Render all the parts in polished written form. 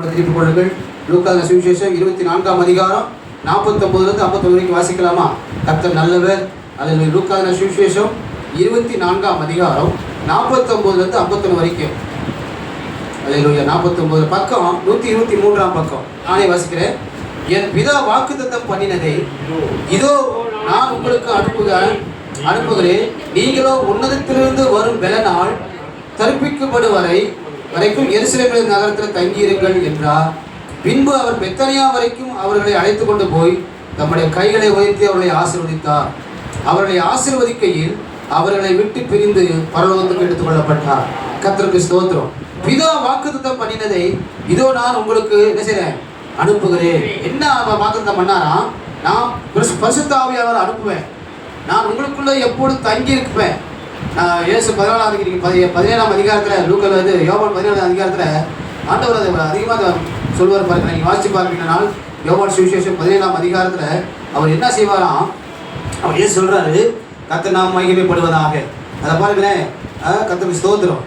திருப்பிக் கொள்ளுங்கள். லூக்கா சுவிசேஷம் 24ஆம் அதிகாரம் 49 வரைக்கும் வாசிக்கலாமா? கர்த்தர் நல்லவர். அதில் லூக்கா சுவிசேஷம் 24ஆம் அதிகாரம் 49 வரைக்கும். அல்லேலூயா. 49 பக்கம் 123ஆம் பக்கம் நானே வாசிக்கிறேன். என் பிதா வாக்குத்தத்தம் பண்ணினதை இதோ நான் உங்களுக்கு அனுப்புகிறேன். நீங்களோ உன்னதத்திலிருந்து வரும் பலனால் தரிப்பிக்கப்படும் வரைக்கும் எருசலேம் நகரத்தில் தங்கியிருங்கள் என்றார். பின்பு அவர் பெத்தனியா வரைக்கும் அவர்களை அழைத்து கொண்டு போய் தம்முடைய கைகளை உயர்த்தி அவர்களை ஆசீர்வதித்தார். அவர்களை ஆசீர்வதிக்கையில் அவர்களை விட்டு பிரிந்து பரலோகத்துக்கு எடுத்துக் கொள்ளப்பட்டார். கர்த்தருக்கு ஸ்தோத்திரம். பிதா வாக்குத்தத்தம் பண்ணினதை இதோ நான் உங்களுக்கு என்ன செய்றேன்? அனுப்புகிறேன். என்ன வாக்குத்தத்தம் பண்ணாரா? நான் பரிசுத்த ஆவியானவரை அனுப்புவேன். நான் உங்களுக்குள்ள எப்பொழுதும் தங்கி இருப்பேன். இயேசு 17ஆம் அதிகாரத்தில் லூக்கால யோவான் 17ஆம் அதிகாரத்தில் ஆண்டவர் அதை அதிகமாக சொல்வார் பாருங்க. நீங்கள் வாசித்து பார்ப்பீங்கனால் யோவான் சுவிசேஷம் 17ஆம் அதிகாரத்தில் அவர் என்ன செய்வாராம்? அவர் ஏன் சொல்கிறாரு? கர்த்தர் நாம் மகிமைப்படுவதாக. அதை பாருங்களேன். கர்த்தருக்கு ஸ்தோத்திரம்.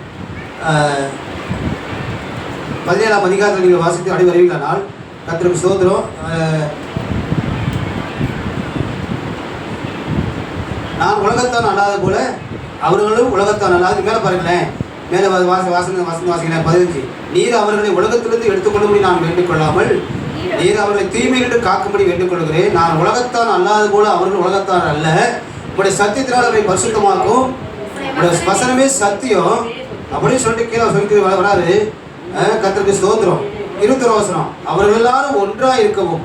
17ஆம் அதிகாரத்தில் நீங்கள் வாசித்து அடி வருவீங்களானால் கர்த்தருக்கு ஸ்தோத்திரம். நான் உலகத்தான் அல்லாத போல அவர்களும் உலகத்தான் அல்லாது. மேலே பாருங்களேன். மேலே வாசிக்கிறேன் 15. நீர் அவர்களை உலகத்திலிருந்து எடுத்துக்கொள்ளும்படி நான் வேண்டிக் கொள்ளாமல் நீர் அவர்களை தீமையிலிருந்து காக்கும்படி வேண்டிக் கொள்கிறேன். நான் உலகத்தான் அல்லாத போல அவர்கள் உலகத்தான் அல்ல. உங்களுடைய சத்தியத்தினால் அவரை பரிசுத்தமாக்கும். உங்களுடைய வசனமே சத்தியம் அப்படின்னு சொல்லிட்டு கீழே சொல்லி வராரு. கர்த்தருக்கு ஸ்தோத்திரம். 21 வசனம். அவர்கள் எல்லாரும் ஒன்றாக இருக்கவும்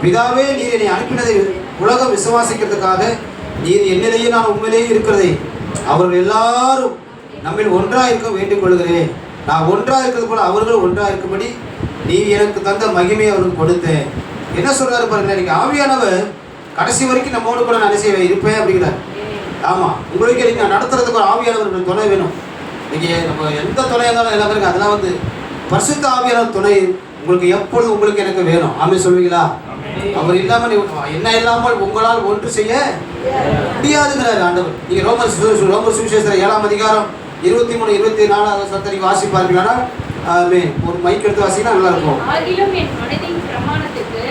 பிதாவே நீர் என்னை அனுப்பினதை உலகம் விசுவாசிக்கிறதுக்காக நீர் என்னிலேயே நான் உண்மையிலேயே இருக்கிறதை அவர்கள் எல்லாரும் நம்மில் ஒன்றாக இருக்க வேண்டிக் கொள்கிறேன். நான் ஒன்றாக இருக்கிறது போல அவர்கள் ஒன்றாக இருக்கும்படி நீ எனக்கு தந்த மகிமையை அவருக்கு கொடுத்தேன். என்ன சொல்றாரு பாருங்க. இன்னைக்கு ஆவியானவர் கடைசி வரைக்கும் நம்மோடு கூட நான் இருப்பேன் அப்படிங்கிறார். ஆமாம், உங்களுக்கு நீங்கள் நடத்துறதுக்கு ஒரு ஆவியானவர் துணை வேணும். இன்னைக்கு நம்ம எந்த துணையாக இருந்தாலும் எல்லாம் பாருங்க, அதெல்லாம் பரிசுத்த ஆவியானவர் துணை உங்களுக்கு எப்பொழுது உங்களுக்கு எனக்கு வேணும். ஆமே சொல்வீங்களா? அவர் இல்லாமல் என்ன இல்லாமல் உங்களால் ஒன்று செய்ய முடியாதுங்கிறாரு ஆண்டவர். நீங்க ரோமர் சுவிசேஷம் 7ஆம் அதிகாரம் 23 24 சத்தரி வாசிப்பார்களா? ஒரு மைக் எடுத்து வாசினா நல்லா இருக்கும். ஆகிலும் என் மனதின் பிரமாணத்துக்கு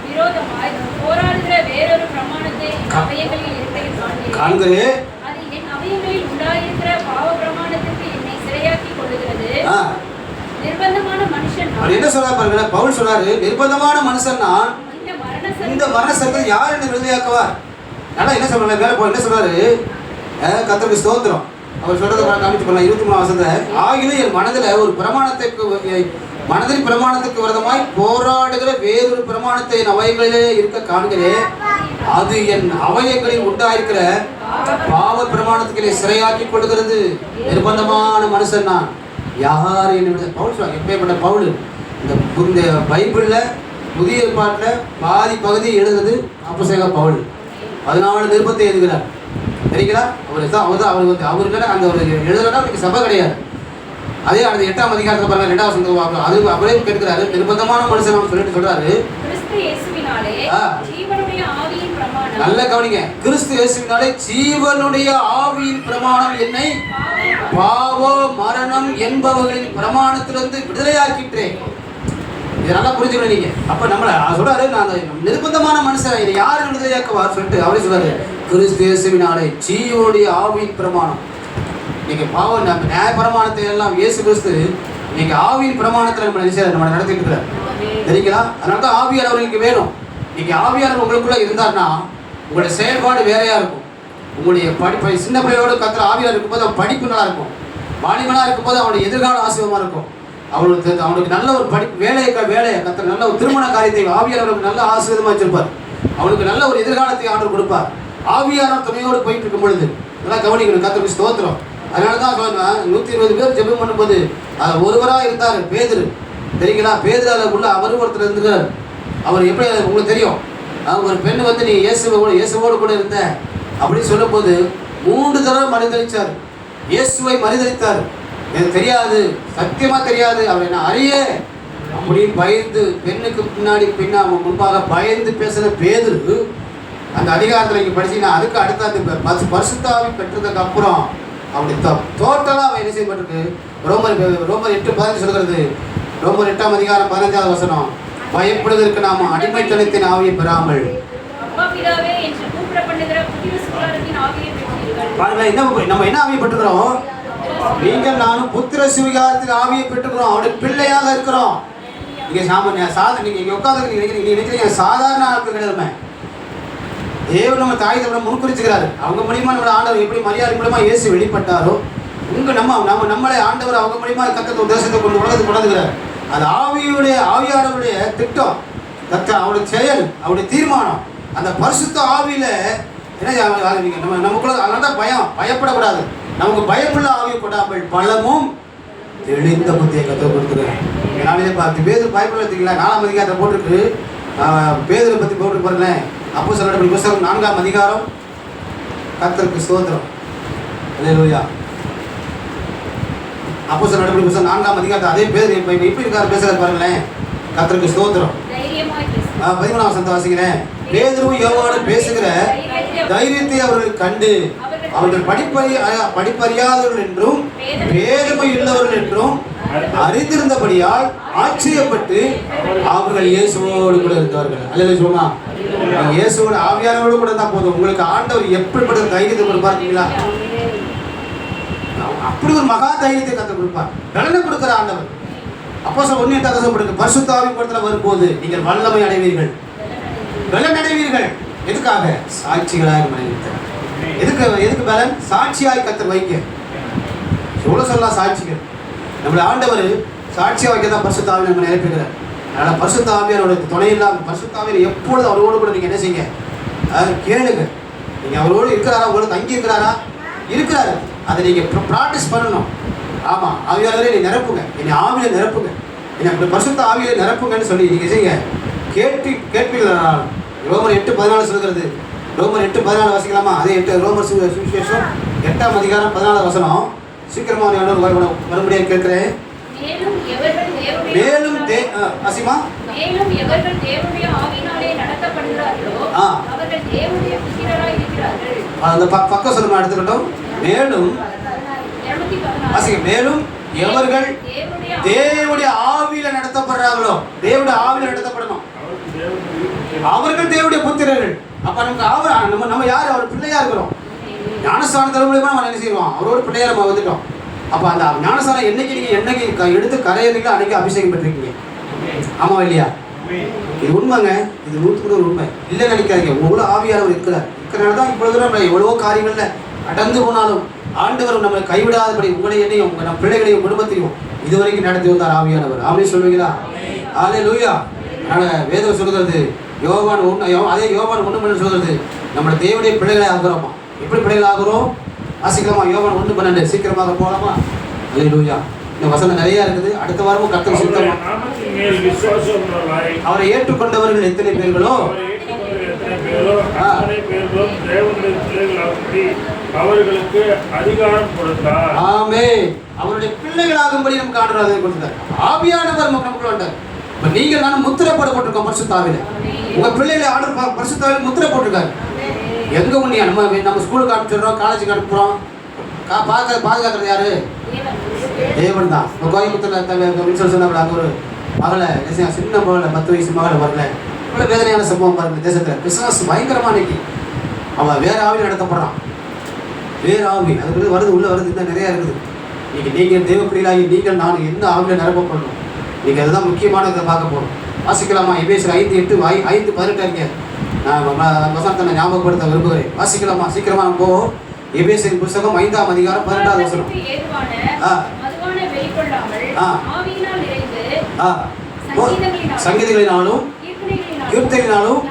விரோதமாய் போராடுகிற வேறொரு பிரமாணத்தை அவயங்களில் இருப்பதை காண்கிறேன். அது என் அவயங்களில் உண்டாயிருக்கிற பாவ பிரமாணத்துக்கு என்னை சிறையாக்கி கொள்ளுகிறது. நிர்பந்தமான மனுஷன் நான். என்ன சொல்றாரு பாருங்க. பவுல் சொல்றாரு, நிர்பந்தமான மனுஷன் நான். இந்த மரண சட்டத்தை யார் என்ன விடுதலையாக்குவார்? நல்லா என்ன சொல்றாரு? மேலே போய் என்ன சொல்றாரு? கர்த்தருக்கு ஸ்தோத்திரம். அவர் சொல்றதை காமிச்சு பண்ணலாம். 23ஆம் வசனத்தை. ஆகிலும் என் மனதில் ஒரு மனதின் பிரமாணத்துக்கு விரதமாய் போராடுகிற வேறொரு பிரமாணத்தை என் அவயங்களிலே இருக்க காண்கிறேன். அது என் அவயங்களில் உண்டாயிருக்கிற பாவ பிரமாணத்துக்கு சிறையாக்கி கொள்கிறது. நிர்பந்தமான மனுஷன் நான். யார் என்ன பவுல் சொல்றாங்க. எப்பேற்பட்ட பவுல்! இந்த பைபிளில் புதிய ஏற்பாட்டில் பாதி பகுதி எழுதுறது அப்போஸ்தலனாகிய பவுல். 14 நிருபத்தை எழுதுகிறார். சரிங்களா? அவர் இல்லைன்னா அந்த ஒரு எழுதுறா அவருக்கு சபை கிடையாது. அதே அடுத்த 8ஆம் அதிகாரத்தில் பாருங்க. 2ஆம் வசனம் அது அவரே கேட்கிறாரு. நிர்பந்தமான மனுஷன் சொல்லிட்டு சொல்றாரு. நல்ல கவனிங்க. கிறிஸ்து இயேசுவினாலே ஜீவனுடைய ஆவியின் பிரமாணம் என்னை பாவ மரணம் என்பவர்களின் பிரமாணத்திலிருந்து விடுதலையாக்கிட்டேன். இதை நல்லா புரிஞ்சுக்கணும் நீங்க. அப்ப நம்மள சொல்றாரு, நான் நிர்பந்தமான மனுஷன் இதை யாரு விடுதலையாக்குவார் சொல்லிட்டு அவரே சொல்றாரு. கிறிஸ்து இயேசுவினாலே ஜீவனுடைய ஆவியின் பிரமாணம். நீங்க பாவம் நம்ம நியாய பிரமாணத்தை எல்லாம் இயேசு கிறிஸ்து நீங்க ஆவியின் பிரமாணத்தில் நம்ம நடத்திட்டு இருக்கிறார். சரிங்களா? அதனால தான் ஆவியானவர்களுக்கு வேணும். நீங்க ஆவியானவர் உங்களுக்குள்ள இருந்தாருன்னா உங்களுடைய செயல்பாடு வேறையா இருக்கும். உங்களுடைய படிப்பை சின்ன பிள்ளையோடு கத்துற ஆவியார் இருக்கும்போது அவன் படிப்பு நல்லா இருக்கும். வாலிபனா இருக்கும்போது அவனுடைய எதிர்கால ஆசீர்வாதமா இருக்கும். அவனுக்கு நல்ல ஒரு வேலையை கத்துற நல்ல ஒரு திருமண காரியத்தை ஆவியானவருக்கு நல்ல ஆசீர்வாதமா வச்சிருப்பார். அவனுக்கு நல்ல ஒரு எதிர்காலத்தை ஆர்டர் கொடுப்பார். ஆவியானவர் துணையோடு போயிட்டு இருக்கும் பொழுது நல்லா கவனிக்கணும். கர்த்தருக்கு ஸ்தோத்திரம். அதனால தான் சொல்லுவேன், 120 பேர் ஜெபம் பண்ணும்போது அதில் ஒருவராக இருந்தார் பேதுரு. சரிங்களா? பேதுரு அதில் உள்ள அவரும் ஒருத்தர் இருந்துக்கிறார். அவர் எப்படி உங்களுக்கு தெரியும்? ஒரு பெண் நீ இயேசுவோடு கூட இருந்த அப்படின்னு சொல்லும் போது 3 தடவை மறுதளிச்சார். இயேசுவை மறுதளித்தார். எனக்கு தெரியாது, சத்தியமா தெரியாது, அவர் என்ன அறிய அப்படின்னு பயந்து பெண்ணுக்கு முன்பாக பயந்து பேசுன பேதுரு அந்த அதிகாரத்தில் இங்கே படிச்சீங்கன்னா அதுக்கு அடுத்த அந்த பரிசுத்த ஆவி பெற்றதுக்கு அப்புறம் அப்படி டோட்டலாக அவன் என்ன செய்யப்பட்டிருக்கு? ரோமர் 8:15 சொல்கிறது, ரோமர் 8ஆம் அதிகாரம் 15வது வசனம். பயப்படுவதற்கு நாம் அடிமைத்தனத்தின் ஆவியை பெறாமல். அப்பா பிதாவே என்று கூப்பிடப்படுகிற புதிய சுகாரத்தின் ஆவியை பெற்றீர்கள். பாருங்க, நம்ம என்ன ஆவியை பெற்றுக்கிறோம்? நீங்கள் நானும் புத்திர சுவிகாரத்தின் ஆவியை பெற்றுக்கிறோம். அவருடைய பிள்ளையாக இருக்கிறோம். நீங்க நீங்க இங்க உட்கார்ந்து நீங்க நினைக்கிறீங்க சாதாரண ஆட்கள் கிடையாதுமே. தேவன் நம்ம தாய் தகவலை முன்குறிச்சுக்கிறாரு. அவங்க மூலியமா நம்மளோட ஆண்டவர் எப்படி மரியாதை மூலமா இயேசு வெளிப்பட்டாரோ நம்மளை ஆண்டவர் அவங்க மூலியமா கர்த்தர் தேசத்தை கொண்டு உலகத்துக்கு கொண்டாந்துக்கிறார். அது ஆவியானவருடைய திட்டம், அவருடைய செயல், அவருடைய தீர்மானம். அந்த பரிசுத்த ஆவியில என்ன நமக்குள்ள அதனால்தான் பயப்படக்கூடாது. நமக்கு பயமுள்ள ஆவியை கொண்டாமல் பலமும் தெளிந்த புத்தியை கற்றுக் கொடுத்துருக்கேன். நாளையே பார்த்து பேதர் பயப்பட வச்சுங்களா? 4ஆம் அதிகாரத்தை போட்டிருக்கு. பேதரை பற்றி போட்டு பாருங்களேன். அப்போஸ்தலர் நடவடிக்கை புத்தகம் 4ஆம் அதிகாரம். கர்த்தருக்கு ஸ்தோத்திரம். அல்லேலூயா. அப்போஸ்தலர் நடவடிக்கை புத்தகம் 4ஆம் அதிகாரத்தை அதே பேதர் எப்படி இருக்காரு பேசுறாரு பாருங்களேன். கர்த்தருக்கு ஸ்தோத்திரம். 13ஆம் வசனத்தை வாசிக்கிறேன். பேதுருவும் யோவானும் பேசுகிற தைரியத்தை அவர்கள் கண்டு அவர்கள் படிப்பறியாதவர்கள் என்றும் பேதமை உள்ளவர்கள் என்றும் அறிந்திருந்தபடியால் ஆச்சரியப்பட்டு அவர்கள் இயேசுவோடு கூட இருந்தார்கள். அல்ல சொல்லுமா, இயேசுவோட ஆவியானவரோடு கூட இருந்தால் போதும். உங்களுக்கு ஆண்டவர் எப்படிப்பட்ட தைரியத்தை கொடுப்பாருங்களா? அப்படி ஒரு மகா தைரியத்தை கற்றுக் கொடுப்பார். பலனை கொடுக்கிற ஆண்டவர். அப்போஸ்தலர் 1:8 பரிசுத்த ஆவி கூட்டத்தில் வரும்போது நீங்கள் வல்லமை அடைவீர்கள், பலன் அடைவீர்கள். எதுக்காக? சாட்சிகளாக மறைவித்தார். எதுக்கு பலன்? சாட்சியாய் கர்த்தர் வைக்க. சொல்லலாம் சாட்சிகள். நம்மளை ஆண்டவர் சாட்சியாக வைக்க தான் பரிசுத்த ஆவியை நம்ம நினைப்புகிறார். அதனால் பரிசுத்த ஆவியாரோட துணை இல்லாமல் பரிசுத்த ஆவியை எப்பொழுது அவரோடு கூட நீங்கள் என்ன செய்யுங்க? கேளுங்க. நீங்கள் அவரோடு இருக்கிறாரா? அவரோடு தங்கி இருக்கிறாரு. அதை நீங்கள் ப்ராக்டிஸ் பண்ணணும். ஆமாம், ஆவியாளரே நீ நிரப்புங்க, என்னை ஆவியில் நிரப்புங்க, என்னை அப்படி பரிசுத்த ஆவியில் நிரப்புங்கன்னு சொல்லி நீங்கள் செய்யுங்க. கேட்பீர்கள். ரோமர் 8:14 சொல்கிறது. ரோமர் 8:14 வாசிக்கலாமா? அதே ரோமர் சுவிசேஷம் 8ஆம் அதிகாரம் 14 வசனம். சீக்கிரமாக மறுபடியும் கேட்கிறேன். மேலும் அசிமா மேலும் எவர்கள் தேவனுடைய ஆவியினாலே நடத்தப்படுகிறார்களோ அவர்கள் தேவனுடைய புத்திரராய் இருக்கிறார்கள். அந்த பக்கம் சொல்லுமா எடுத்துக்கிட்டோம். மேலும் மேலும் எவர்கள் தேவனுடைய ஆவியில நடத்தப்படுறாங்களோ, தேவனுடைய ஆவியில நடத்தப்படணும், அவர்கள் தேவனுடைய புத்திரர்கள். அப்ப நமக்கு நம்ம யாரு? அவர் பிள்ளையா இருக்கிறோம். ஞானஸ்தானத்தின் மூலமா நம்ம என்ன செய்வோம்? அவரோட பிள்ளையா நம்ம வந்துட்டோம். அப்ப அந்த ஞானஸ்தானம் என்னைக்கு எடுத்து கரையிறீங்களோ அன்னைக்கு அபிஷேகம் பெற்றிருக்கீங்க. ஆமா இல்லையா? இது உண்மைங்க. இது 100% உண்மை. இல்லைன்னு நினைக்காதீங்க. எவ்வளோ ஆவியானவர் இருக்கிறனால தான் இப்பொழுது நம்ம எவ்வளவோ காரியங்கள்ல அடர்ந்து போனாலும் ஆண்டவர் நம்மளை கைவிடாதபடி உங்களை என்னையும் நம்ம பிள்ளைகளையும் குடும்பத்தையும் இதுவரைக்கும் நடத்தி வந்தார் ஆவியானவர். ஆமென் சொல்லுவீங்களா? அல்லேலூயா. அதனால வேதம் சொல்கிறது யோவான் 1 சொல்கிறது நம்ம தேவனுடைய பிள்ளைகளை ஆகிறோமா? எப்படி பிள்ளைகள் ஆகிறோம்? வாசிக்கலாமா? யோவான் 1:12. சீக்கிரமாக போகலாமா? அல்லேலூயா. இந்த வசனம் நிறைய இருக்குது. அடுத்த வாரமும் கர்த்தர் சுத்தமா அவரை ஏற்றுக்கொண்டவர்கள் எத்தனை பேர்களோ அவர்களுக்கு அதிகாரம் கொடுத்தார். ஆமென். அவருடைய பிள்ளைகளாகும்படி நமக்கு ஆண்டவர் கொடுத்தார். ஆவியானவர் நமக்கு வந்தார். இப்ப நீங்க நானும் முத்திரை போடப்பட்டிருக்கோம் பரிசுத்த ஆவியில. உங்க பிள்ளைகளை ஆண்டவர் பரிசுத்த ஆவியில முத்திரை போட்டிருக்காரு. எங்க உண்மையா? நம்ம ஸ்கூலுக்கு அனுப்பிச்சிடுறோம், காலேஜுக்கு அனுப்புறோம். பாதுகாக்கிறது யாரு? தேவன் தான். கோயம்புத்தூர்ல சொன்ன அங்க ஒரு மகளை சின்ன மகளை 10 வயசு மகளை வரல. இவ்வளவு வேதனையான சம்பவம் பாருங்க. தேசத்துல பிசாசு பயங்கரமா இன்னைக்கு அவன் வேற ஆவியில் நடத்தப்படுறான். வேற ஆவி அதுக்கு வருது, உள்ள வருது, இன்னும் நிறைய இருக்குது. இன்னைக்கு நீங்கள் தேவ பிள்ளைகளாகி நீங்கள் நான் என்ன ஆவியில் நிரப்பப்படணும்? நீங்கள் அதுதான் முக்கியமான இதை பார்க்க போகணும். வாசிக்கலாமா? எபேசியர் 5:8-5:18 நான் வசனத்தை ஞாபகப்படுத்த விரும்புகிறேன். வாசிக்கலாமா? சீக்கிரமா நம்ம போவோம். எபேசியர் புத்தகம் 5ஆம் அதிகாரம் 18வது வசனம். சங்கீதங்களினாலும் கீர்த்தனைகளினாலும்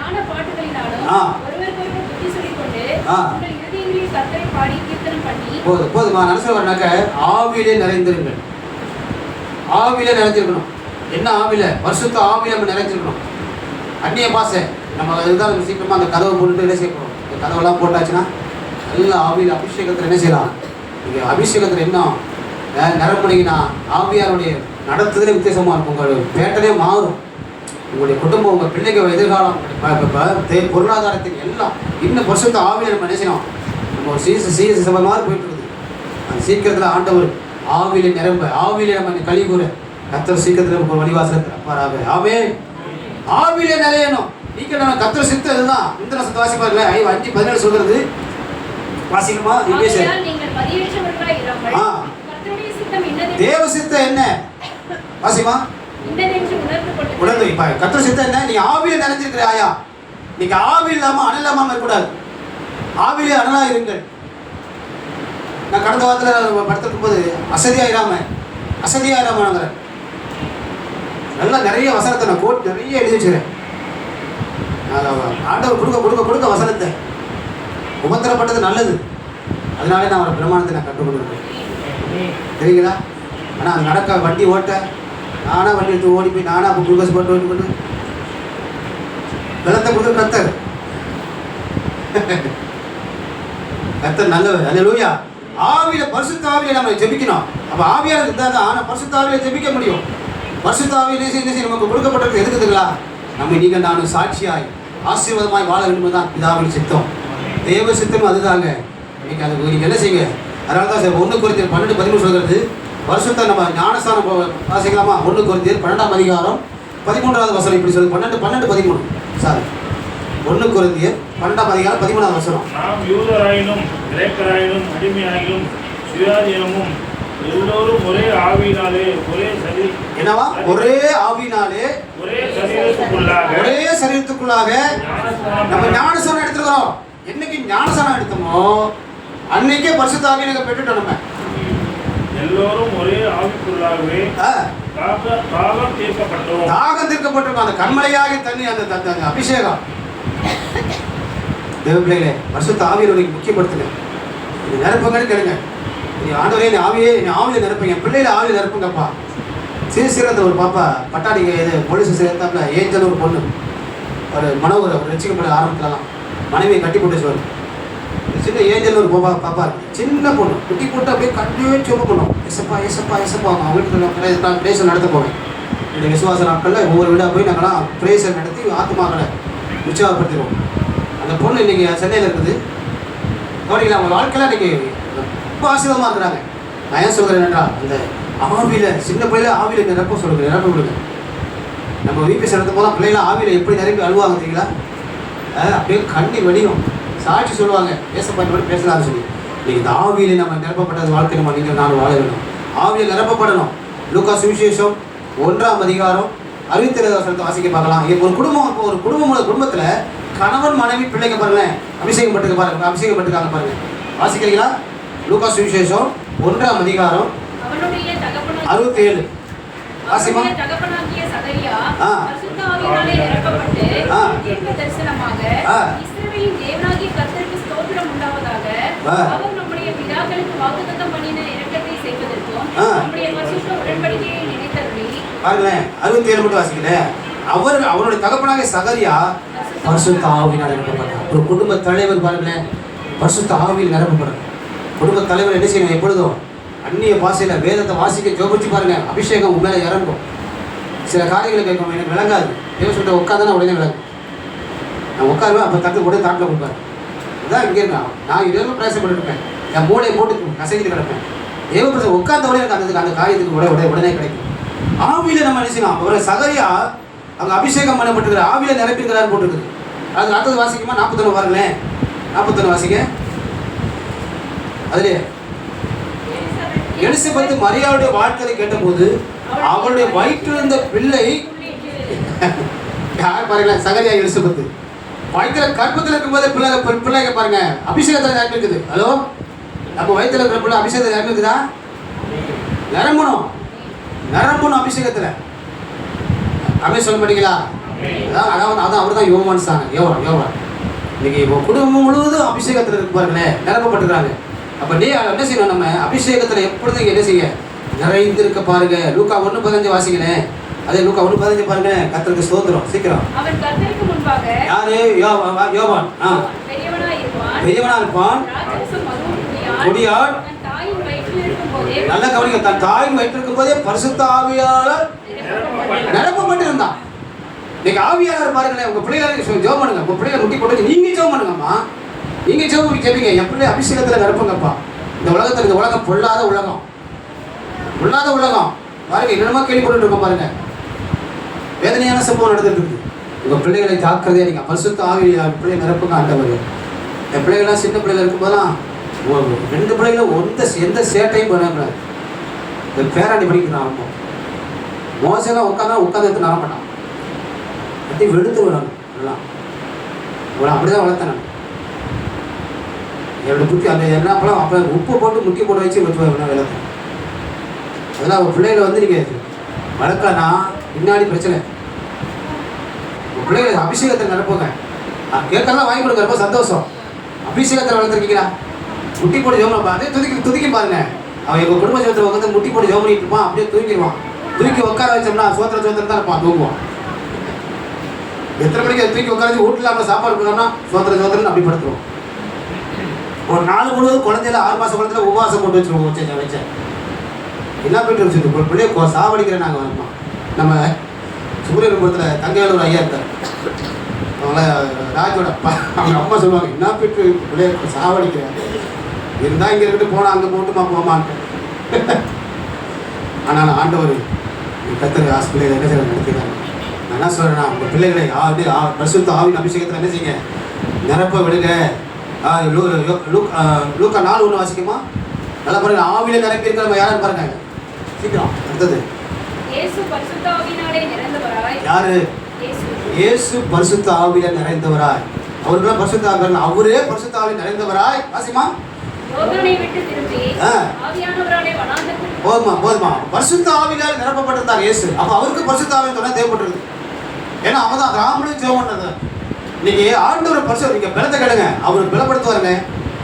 போதுமா? நான் சொல்றேன்னாக்க ஆவியிலே நிறைந்திருங்கள். ஆவியிலே நிறைஞ்சிருக்கணும். என்ன ஆவியில? பரிசுத்த ஆவியில நம்ம நிறைஞ்சிருக்கணும். அந்நிய பாசை நம்ம இதுதான் சீக்கிரமா அந்த கதவை போட்டுட்டு என்ன செய்யணும்? இந்த கதவெல்லாம் போட்டாச்சுன்னா நல்ல ஆவியில் அபிஷேகத்தில் என்ன செய்யலாம்? நீங்கள் அபிஷேகத்தில் என்ன நிரம்பினீங்கன்னா ஆவியாருடைய நடத்துதலே வித்தியாசமாக இருக்கும். உங்களுடைய பேட்டனே மாறும். உங்களுடைய குடும்பம், உங்கள் பிள்ளைங்க எதிர்காலம், பொருளாதாரத்தின் எல்லாம் இன்னும் பரிசுத்த ஆவியில் நம்ம என்ன செய்யணும்? நம்ம ஒரு சீச சபை மாதிரி போயிட்டு இருக்குது. அந்த சீக்கிரத்தில் ஆண்டவர் ஆவியில நிரம்ப, ஆவியில நம்ம கழிவுற கர்த்தர் சீக்கிரத்தில் நமக்கு ஒரு வழிவாசலை திறப்பாராக. ஆமென். ஆவியிலே நிறையணும். நீங்க நான் கர்த்தர் சித்தம் இதுதான். இந்த வசனத்தை வாசிப்பாருல 5:17 சொல்றது வாசிக்கணுமா? ஆகையால் நீங்கள் மதியற்றவர்களாய் இராமல் ஆ. கர்த்தருடைய சித்தம் இன்னதென்று தேவ சித்தம் என்ன வாசிமா இன்னதென்று உணர்ந்து உணர்ந்து கொள்ளுங்கள். இப்ப கர்த்தர் சித்தம் என்ன? நீ ஆவியில நிறைஞ்சிருக்கிறியா? நீங்க ஆவி இல்லாம அனல் இல்லாம இருக்கக்கூடாது. ஆவியிலே அனலா இருங்கள். நான் கடந்த வாரத்தில் படுத்திருக்கும் போது அசதியாயிராம நல்லா நிறைய வசனத்தை நான் கோட் நிறைய எழுதி வச்சுக்கிறேன். ஆண்டவர் கொடுக்க வசனத்தை உபத்திரப்பட்டது நல்லது. அதனாலே நான் அவரை பிரமாணத்தை நான் கற்றுக்கொண்டிருக்கேன். தெரியுங்களா? ஆனால் அது நடக்க வண்டி ஓட்ட நானாக வண்டி எடுத்து ஓடி போய் நானாக அப்போ குளுக்கோஸ் போட்டு ஓட்டி போட்டு வெள்ளத்தை கொடுக்குற கர்த்தர் நல்லவர். அல்லேலூயா. ஆவியில பரிசுத்த ஆவியில நம்ம ஜெபிக்கணும். அப்போ ஆவியார் இருந்தால் தான் ஆனால் பரிசுத்த ஆவியில ஜெபிக்க முடியும். பரிசுத்த ஆவியிலே நமக்கு கொடுக்கப்பட்டது எதுக்குதுங்களா? நம்ம நீங்கள் நானும் சாட்சியாய் ஆசீர்வாதமாய் வாழ வேண்டும் தான் பிதாவின் சித்தம். தேவ சித்தம் அதுதாங்க. இன்னைக்கு அது நீங்கள் என்ன செய்யுங்க. அதனால தான் 1 கொரிந்தியர் 12:13 சொல்கிறது பரிசுத்த நம்ம ஞானஸ்தானம் வாசிக்கலாமா? 1 கொரிந்தியர் 12ஆம் அதிகாரம் 13வது வசனம் இப்படி சொல்லுது. 12:13 சாரி 1 கொரிந்தியர் 12ஆம் அதிகாரம் 13வது வசனம். நாம் யூதராயினும் கிரேக்கராயினும் அடிமையாயினும் சுயாதீனமும் எல்லோரும் ஒரே ஆவியினாலே என்னவா? ஒரே ஆவியினாலே ஒரே சரீரத்துக்குள்ளாக நம்ம ஞானஸ்தானம் எடுத்துக்கிறோம். என்னைக்கு ஞானஸ்தானம் எடுத்தோமோ அன்னைக்கே பரிசுத்த ஆவியை நாங்கள் பெற்றுட்டோம். நம்ம எல்லோரும் ஒரே ஆவிக்குள்ளாகவே தாகம் தீர்க்கப்பட்டிருக்கோம். அந்த கண்மலையாகி தண்ணி அந்த அபிஷேகம் தேவ பிள்ளைகளே பரிசுத்த ஆவியை உனக்கு முக்கியப்படுத்துங்க. இது நிரப்புங்கன்னு கேளுங்க. நீ ஆண்டவரே நீ ஆவியில் நிரப்புங்க. என் பிள்ளையில ஆவியில் நிரப்புங்கப்பா. சிறந்த ஒரு பாப்பா பட்டாடிங்க இது போலீஸ் சேர்த்தாப்புல ஏஞ்சல் ஒரு பொண்ணு ஒரு மனோகர் ஒரு ரசிக்கப்பட ஆரம்பத்துலலாம் மனைவியை கட்டி போட்டு சொல்லுவார். சின்ன ஏஞ்சல் ஒரு பாப்பா இருக்கு. சின்ன பொண்ணு குட்டி போட்டு அப்படியே கண்டிப்பாக சோப்பு பண்ணும். எசப்பா அவங்க வீட்டுக்கு பிரேசல் நடத்த போவேன். இந்த விசுவாச நாட்களில் ஒவ்வொரு வீடாக போய் நாங்களாம் பிரேசல் நடத்தி ஆத்மாக்களை உற்சாகப்படுத்திடுவோம். அந்த பொண்ணு இன்றைக்கி சென்னையில் இருக்குது. கவனிக்கலாம் அவங்க வாழ்க்கையில் இன்றைக்கி ரொம்ப ஆசீர்வாதமாக இருக்கிறாங்க. நான் ஏன் சொல்கிறேன் என்றால் அந்த ஆவியில் சின்ன பிள்ளைல ஆவியில் நிரப்ப சொல்லுங்க. நிரப்ப விடுங்க. நம்ம வீப்பி நடத்தும் போது பிள்ளைலாம் ஆவியில் எப்படி நிரப்பி அழுவாங்க தெரியுங்களா? அப்படியே கண்ணி வெடியும். சாட்சி சொல்லுவாங்க பேசப்பட்ட மாதிரி பேசலாம்னு சொல்லி. இன்னைக்கு இந்த ஆவியிலே நம்ம நிரப்பப்பட்டது வாழ்க்கை நம்ம நீங்கள் நானும் வாழ வேணும். ஆவியில் நிரப்பப்படணும். லூக்கா சுவிசேஷம் 1ஆம் அதிகாரம் 67வது வசனத்தை வாசிக்க பார்க்கலாம். ஒரு குடும்பத்தில் கணவன் மனைவி பிள்ளைங்க பாருங்களேன் அபிஷேகப்பட்டிருக்காங்க பாருங்க. வாசிக்கிறீங்களா? லூக்கா சுவிசேஷம் 1ஆம் அதிகாரம் 67 வாசிமா. தகப்பனாகிய சகரியா பரிசுத்த ஆவியினாலே நிரப்பப்பட்டு தீர்க்கதரிசனமாக இஸ்ரவேலின் தேவனாகிய கர்த்தருக்கு ஸ்தோத்திரம் உண்டாவதாக அவர் நம்முடைய பிதாக்களுக்கு வாக்குத்தத்தம் பண்ணின இரக்கத்தை செய்வதற்கும் நம்முடைய பரிசுத்த உடன்படிக்கையை நினைத்தருளி பாருங்களேன் 67 மட்டும் வாசிக்கிறேன். அவருடைய தகப்பனாகிய சகரியா பரிசுத்த ஆவியினால் நிரப்பப்பட்டார். ஒரு குடும்ப தலைவர் பாருங்களேன் பரிசுத்த ஆவியில் நிரப்பப்படும். குடும்ப தலைவர் என்ன செய்யணும்? எப்பொழுதும் அந்நிய பாஷையில் வேதத்தை வாசிக்க ஜோபிச்சு பாருங்க. அபிஷேகம் உங்க மேலே இறங்கும். சில காரியங்களை கேட்கும் எனக்கு விளங்காது. தேவ சொல்லிட்டு உட்காந்தானே உடனே விளங்கும். நான் உட்காருவேன். அப்போ தட்டு உடனே தாட்டில் கொடுப்பாரு. இதுதான் இங்கே இருக்கேன். நான் இதெல்லாம் பிரயாசப்பட்டு இருப்பேன். என் மூளையை போட்டு கசைக்கிட்டு கிடப்பேன். தேவ பிரசம் உட்காந்த உடனே எனக்கு அந்த காரியத்துக்கு உடனே கிடைக்கும். ஆவியில் நம்ம என்ன செய்யணும்? ஒரு சகரியா அங்கே அபிஷேகம் பண்ணப்பட்டிருக்கிற ஆவியில் நிரப்பியிருக்கிறாரு போட்டுருக்குது. அது அடுத்தது வாசிக்குமா? 41 பாருங்களேன். 41 வாசிக்க. அதுலேயே எலிசபெத் மரியாளுடைய வாழ்க்கையை கேட்டபோது அவளுடைய வயிற்றில் இருந்த பிள்ளை யார் பாருங்களா? சகரியா எலிசபெத் வயிற்றுல கற்பத்தில் இருக்கும்போது பிள்ளைங்க பாருங்க அபிஷேகத்தில் நிரம்பி இருக்குது. ஹலோ நம்ம வயிற்றுல இருக்கிற பிள்ளை அபிஷேகத்தில் நிரம்பி இருக்குதா? நிரம்பணும் அபிஷேகத்தில். அப்படியே சொல்ல மாட்டீங்களா? அதான் அவர் தான் யோவான் யோவான் இன்னைக்கு குடும்பம் முழுவதும் அபிஷேகத்தில் இருக்கு பாருங்களேன் நிரப்பப்பட்டுக்கிறாங்க. அப்போ என்ன செய்யணும்? நம்ம அபிஷேகத்தில் எப்பொழுதும் என்ன செய்ய நிறைந்திருக்க பாருங்க. லூக்கா 1:15 வாசிக்கிறேன். அதே லூக்கா 1:15 பாருங்க. கர்த்தருக்கு ஸ்தோத்திரம். சீக்கிரம் அவன் கர்த்தருக்கு முன்பாக யாரு? யோவான் பெரியவனா இருப்பான். கொடியாள் நல்ல கவனிக்க. தன் தாயின் வயிற்றில் இருக்கும் போதே பரிசுத்த ஆவியாளர் நிரப்பப்பட்டு இருந்தான். இன்னைக்கு ஆவியாளர் பாருங்களேன். உங்க பிள்ளைகளை ஜெபம் பண்ணுங்க. உங்க பிள்ளைகளை முட்டி போட்டு நீங்க ஜெபம் பண்ணுங்கம்மா. நீங்க ஜெபம் கேட்பீங்க. என் பிள்ளை அபிஷேகத்தில் நிரப்புங்கப்பா. இந்த உலகத்தில் இந்த உலகம் பொல்லாத உலகம். பாருங்க என்னமா கேள்விப்பட்டு இருக்கோம் பாருங்க. வேதனையான சம்பவம் நடந்துட்டு இருக்கு. உங்கள் பிள்ளைகளை ஜாக்கிரதையா நீங்க பரிசுத்த ஆவி பிள்ளை நிரப்புங்க ஆண்டவர். என் பிள்ளைகள்லாம் சின்ன பிள்ளைகள் இருக்கும்போதெல்லாம் 2 பிள்ளைகளும் எந்த சேட்டையும் பண்ணக்கூடாது. இந்த பேராண்டி படிக்கிறான் ரொம்ப மோசெல்லாம் உட்காந்து எடுத்து நட மாட்டான். அப்படி வெளுத்து விடணும் எல்லாம். அப்படிதான் வளர்த்தேன் நான். என்னோட புத்தி அந்த என்ன அப்பெல்லாம் அப்போ உப்பு போட்டு முட்டி போட்டு வச்சு வளர்த்தேன். அதெல்லாம் அவள் பிள்ளைகளை வந்து நீங்கள் வளர்க்கலன்னா பின்னாடி பிரச்சனை. உங்கள் பிள்ளைகளை அபிஷேகத்தில் நிரப்புங்க. கேட்கறதெல்லாம் வாங்கி கொடுக்க ரொம்ப சந்தோஷம். அபிஷேகத்தில் வளர்த்துருக்கீங்களா? முட்டி போட்டு ஜோம் அதே துதிக்கும் பாருங்க. அவன் எங்கள் குடும்ப ஜோத்தில் உட்காந்து முட்டி போட்டு ஜோம் பண்ணிட்டு இருப்பான். அப்படியே தூங்கிடுவான். தூக்கி உட்கார வச்சோம்னா சோத்திரம் தான் இருப்பான், தூங்குவான். எத்தனை மணிக்கு தூக்கி உட்கார வச்சு வீட்டில் நம்ம சாப்பாடு கொடுத்தோம்னா சோத்திரம்னு அப்படி படுத்துருவோம். ஒரு நாள் முழுவதும் குழந்தையில 6 மாதம் குழந்தையில உபவாசம் போட்டு வச்சுருவோம். வச்சேன் என்ன போயிட்டு வச்சுட்டு ஒரு பிள்ளைய சாவடிக்கிறேன். நாங்கள் வரணும். நம்ம சூரியபுரத்தில் தங்கையாளூர் ஐயா இருக்கார். அவங்கள ராஜோட அப்பா அவங்க அம்மா சொல்லுவாங்க, என்ன போயிட்டு பிள்ளைய சாவடிக்கிறேன். இருந்தால் இங்கே இருக்கிட்டு போனால் அங்கே போட்டுமா போமான்ட்டு. ஆனால் ஆண்டவர் கத்தர் ஹாஸ்பிட்டலில் என்ன செய்ய நடத்திக்கிறாங்க. நான் என்ன சொல்கிறேன்னா, உங்கள் பிள்ளைகளை பரிசுத்த ஆவியின் அபிஷேகத்தில் என்ன செய்யுங்க, நிரப்ப விடுங்க. லூக்கா 4:1 வாசிக்குமா? நல்லா பாருங்க. ஆவியில நிரப்பி இருக்கிற நம்ம யாரும் பாருங்க. சீக்கிரம் அடுத்தது. யாரு? இயேசு பரிசுத்த ஆவியில நிறைந்தவராய். அவருக்கெல்லாம் பரிசுத்த ஆவி, அவரே பரிசுத்த ஆவியில நிறைந்தவராய். வாசிமா. போதுமா. பரிசுத்த ஆவியால் நிரப்பப்பட்டிருந்தார் இயேசு. அப்ப அவருக்கு பரிசுத்த ஆவியின் துணை தேவைப்பட்டிருக்கு. ஏன்னா அவன் தான் ராமனும் ஜெபம் பண்ணது. இன்னைக்கு ஆண்டவர் பரிசு நீங்க பலத்தை கேளுங்க, அவர் பலப்படுத்துவாருங்க.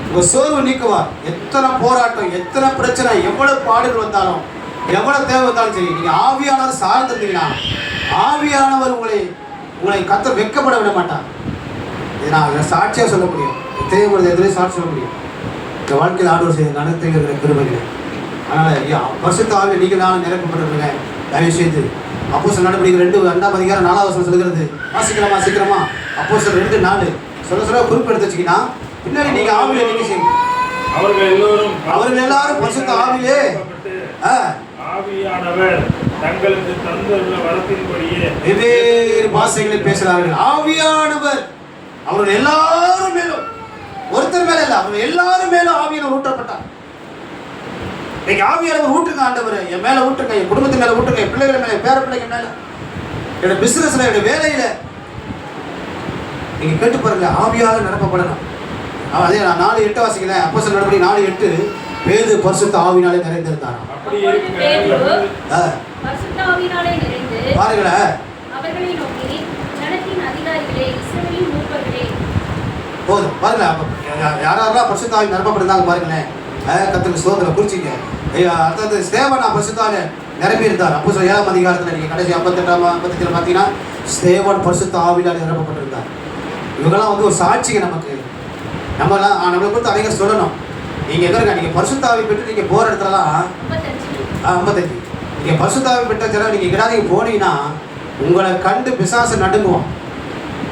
உங்க சோர்வு நீக்குவார். எத்தனை போராட்டம், எத்தனை பிரச்சனை, எவ்வளவு பாடுகள் வந்தாலும், எவ்வளவு தேவை வந்தாலும் சரி, நீங்க ஆவியானவர் சார்ந்திருந்தீங்கன்னா ஆவியானவர் உங்களை கர்த்தர் வெட்கப்பட விட மாட்டார். இதை நான் சாட்சியாக சொல்ல முடியும். எதிரையும் சாட்சி சொல்ல முடியும். இந்த வாழ்க்கையில் ஆண்டவர் செய்ய நடத்துகிற கிருபைகளை. அதனால் பரிசுத்த ஆவியில் நீங்கள் நானும் நிரப்பப்பட்டிருக்கீங்க. தயவு செய்து அப்போஸ்தலர் நடவடிக்கைகள் 2 அதிகாரம் 4 வசனம் சொல்லுகிறது. சீக்கிரமா அப்போஸ்தலர் 2:4 சொல்ல குறிப்பு எடுத்து வச்சுக்கினா பின்னாடி நீங்க ஆவியில நீங்க செய்யுங்க. அவர்கள் எல்லாரும் பரிசுத்த ஆவியிலே ஆவியானவர் தங்களுக்கு தந்துள்ள வரத்தின்படியே வெவ்வேறு பாஷைகளில் பேசுகிறார்கள். ஆவியானவர் அவர்கள் எல்லாரும் மேலும், ஒருத்தர் மேல இல்ல, அவர்கள் எல்லாரும் மேலும் ஆவியானவர் ஊற்றப்பட்டார். இன்னைக்கு ஆவியானவர் ஊற்றுங்க ஆண்டவர், என் மேல ஊற்றுங்க, என் குடும்பத்து மேல ஊற்றுங்க, என் பிள்ளைகள் மேல, பேர பிள்ளைங்க மேல, என்னோட பிசினஸ்ல, என்னோட வேலையில. நீங்க கேட்டு பாருங்க, ஆவியால நிரப்பப்படணும். அதே நான் 4:8 வாசிக்கிறேன். அப்போஸ்தலர் நடவடிக்கை 4:8 பேதுரு பரிசுத்த ஆவியினாலே நிறைந்திருந்தார். பாருங்களேன், போதும் பாருங்க. யாரெல்லாம் பரிசுத்த ஆவி நிரப்பப்பட்டிருந்தாங்க பாருங்களேன். கர்த்தருக்கு ஸ்தோத்திரம். குறிச்சிங்க. அடுத்தது ஸ்தேவான் பரிசுத்த ஆவியில நிரம்பி இருந்தார். அப்போஸ்தலர் 7 அதிகாரத்தில் நீங்க கடைசி 58 பார்த்தீங்கன்னா ஸ்தேவான் பரிசுத்த ஆவியினாலே நிரப்பப்பட்டிருந்தார். இவங்கெல்லாம் வந்து ஒரு சாட்சிங்க நமக்கு. நம்மளை குறித்து அதிகம் சொல்லணும். நீங்கள் எங்கே இருக்கா, நீங்கள் பரிசுத்த ஆவி பெற்று நீங்கள் போகிற இடத்துலலாம் 55 நீங்கள் பரிசுத்த ஆவி பெற்ற சில நீங்கள் எங்கேயாவது போனீங்கன்னா உங்களை கண்டு பிசாசு நடுங்குவோம்.